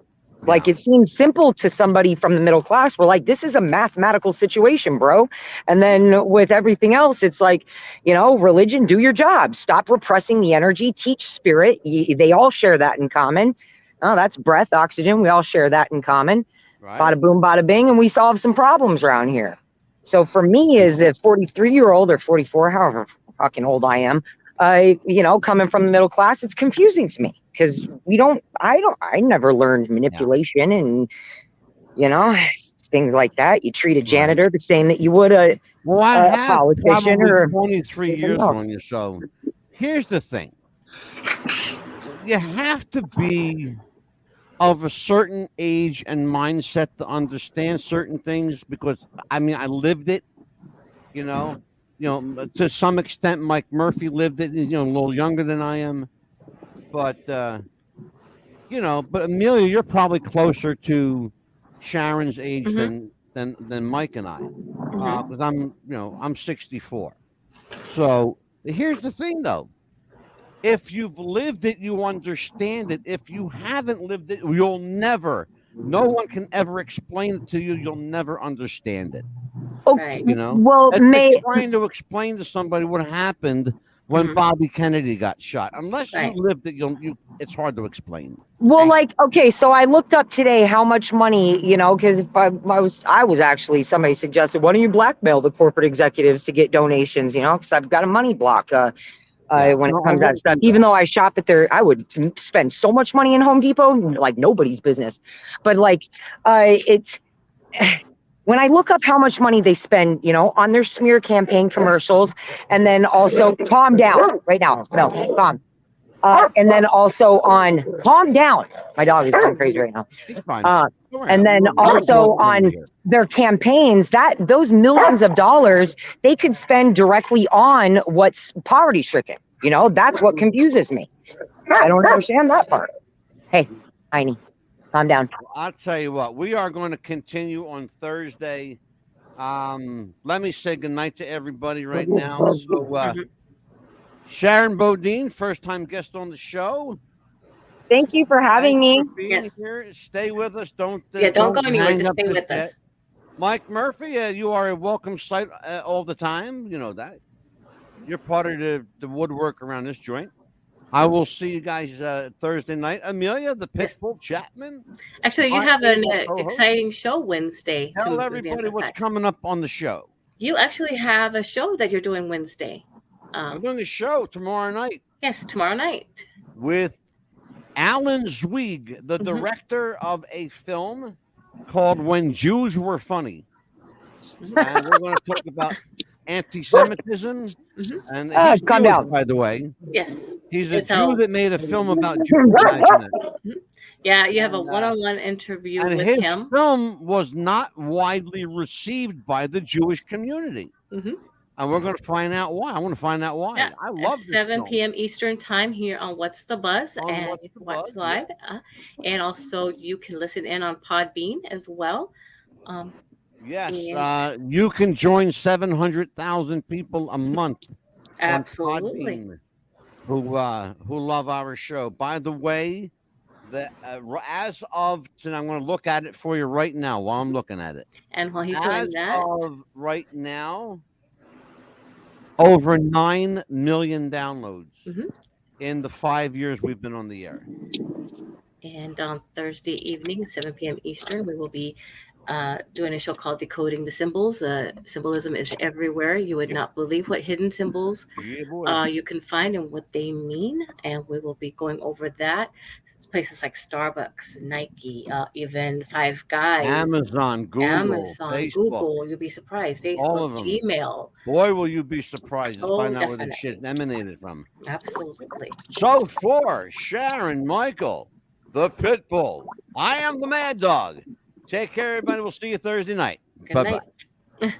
E: it seems simple to somebody from the middle class. We're like, this is a mathematical situation, bro. And then with everything else, it's like, religion, do your job. Stop repressing the energy, teach spirit. They all share that in common. Oh, that's breath, oxygen. We all share that in common. Right. Bada boom, bada bing. And we solve some problems around here. So for me as a 43-year-old or 44, however fucking old I am, coming from the middle class, it's confusing to me because I never learned manipulation and, things like that. You treat a janitor the same that you would a politician or
A: 23 years on you. So here's the thing. You have to be of a certain age and mindset to understand certain things because, I lived it, to some extent, Mike Murphy lived it, a little younger than I am. But, but Amelia, you're probably closer to Sharon's age
B: Mhm.
A: than Mike and I,
B: Mhm.
A: because I'm 64. So here's the thing, though. If you've lived it, you understand it. If you haven't lived it, you'll never. No one can ever explain it to you. You'll never understand it.
E: Okay,
B: Right.
A: You know,
E: well,
A: it's like trying to explain to somebody what happened when
B: Mhm.
A: Bobby Kennedy got shot. Unless you
B: Right.
A: lived it, it's hard to explain.
E: well,
B: Right.
E: like, okay, so I looked up today how much money, because if I was actually, somebody suggested, why don't you blackmail the corporate executives to get donations, because I've got a money block.
A: Yeah,
E: When it
A: no, I
E: comes to that
A: wouldn't
E: stuff.
A: do
E: Even
A: that.
E: though I shop at I would spend so much money in Home Depot, like nobody's business. But like, it's when I look up how much money they spend, on their smear campaign commercials, and then also calm down right now, no, calm. And then also on calm down. My dog is going crazy right now.
A: He's fine. Don't worry,
E: And then
A: we're
E: also
A: adults around
E: on
A: here.
E: their campaigns, that those millions of dollars they could spend directly on what's poverty stricken. That's what confuses me. I don't understand that part. Hey, Heine, calm down.
A: I'll tell you what, we are going to continue on Thursday. Let me say goodnight to everybody right now. So,
B: Mhm.
A: Sharon Bodine, first time guest on the show.
E: Thank you for
A: Thanks
E: having me.
A: for being
B: Yes.
A: here. Stay with us. Don't
B: Yeah. Don't go anywhere.
A: hang
B: Just
A: up
B: stay
A: just
B: with
A: yet.
B: us.
A: Mike Murphy, you are a welcome sight all the time. You know that. You're part of the woodwork around this joint. I will see you guys Thursday night. Amelia, the
B: Yes.
A: Pitbull Chapman,
B: Actually, you
A: my
B: have an
A: able co-host.
B: exciting show Wednesday.
A: Tell
B: To be
A: everybody
B: in
A: what's
B: fact,
A: coming up on the show.
B: you actually have a show that you're doing Wednesday.
A: I'm doing a show tomorrow night
B: Yes, tomorrow night.
A: with Alan Zweig, the
B: Mhm.
A: director of a film called When Jews Were Funny.
B: Mhm.
A: And we're going to talk about anti-Semitism.
B: Mhm.
A: And he's
E: Calm
A: Jewish,
E: down.
A: by the way.
B: Yes.
A: He's a
B: It's
A: Jew
B: a
A: that made a film about Jewish guys in it.
B: Mhm. Yeah. You have a
A: And,
B: one-on-one interview
A: and
B: with
A: his
B: him.
A: film was not widely received by the Jewish community.
B: Mhm.
A: And we're going to find out why. I want to find out why.
B: Yeah,
A: I
B: at
A: love this
B: 7
A: film.
B: p.m. Eastern time here on What's the Buzz,
A: On
B: and
A: What's
B: you
A: the
B: can watch
A: Buzz?
B: live, and also you can listen in on Podbean as well. Um,
A: Yes,
B: and
A: you can join 700,000 people a month on
B: absolutely,
A: Podbean who love our show. By the way, as of tonight, I'm going to look at it for you right now while I'm looking at it.
B: and while he's
A: As
B: doing that,
A: of right now, over 9 million downloads
B: mhm.
A: in the 5 years we've been on the air.
B: And on Thursday evening, 7 p.m. Eastern, we will be doing a show called Decoding the Symbols. Symbolism is everywhere. You would
A: Yep.
B: not believe what hidden symbols
A: Yeah, boy.
B: you can find and what they mean. And we will be going over that. Places like Starbucks, Nike, even Five Guys,
A: Amazon, Google,
B: Amazon,
A: Facebook,
B: Google. You'll be surprised.
A: all
B: Facebook,
A: of them.
B: Gmail.
A: Boy, will you be surprised to
B: Oh,
A: find out where this shit
B: definitely.
A: emanated from.
B: Absolutely.
A: So for Sharon, Michael, the Pitbull, I am the Mad Dog. Take care, everybody. We'll see you Thursday night.
B: Good
A: Bye-bye.
B: night.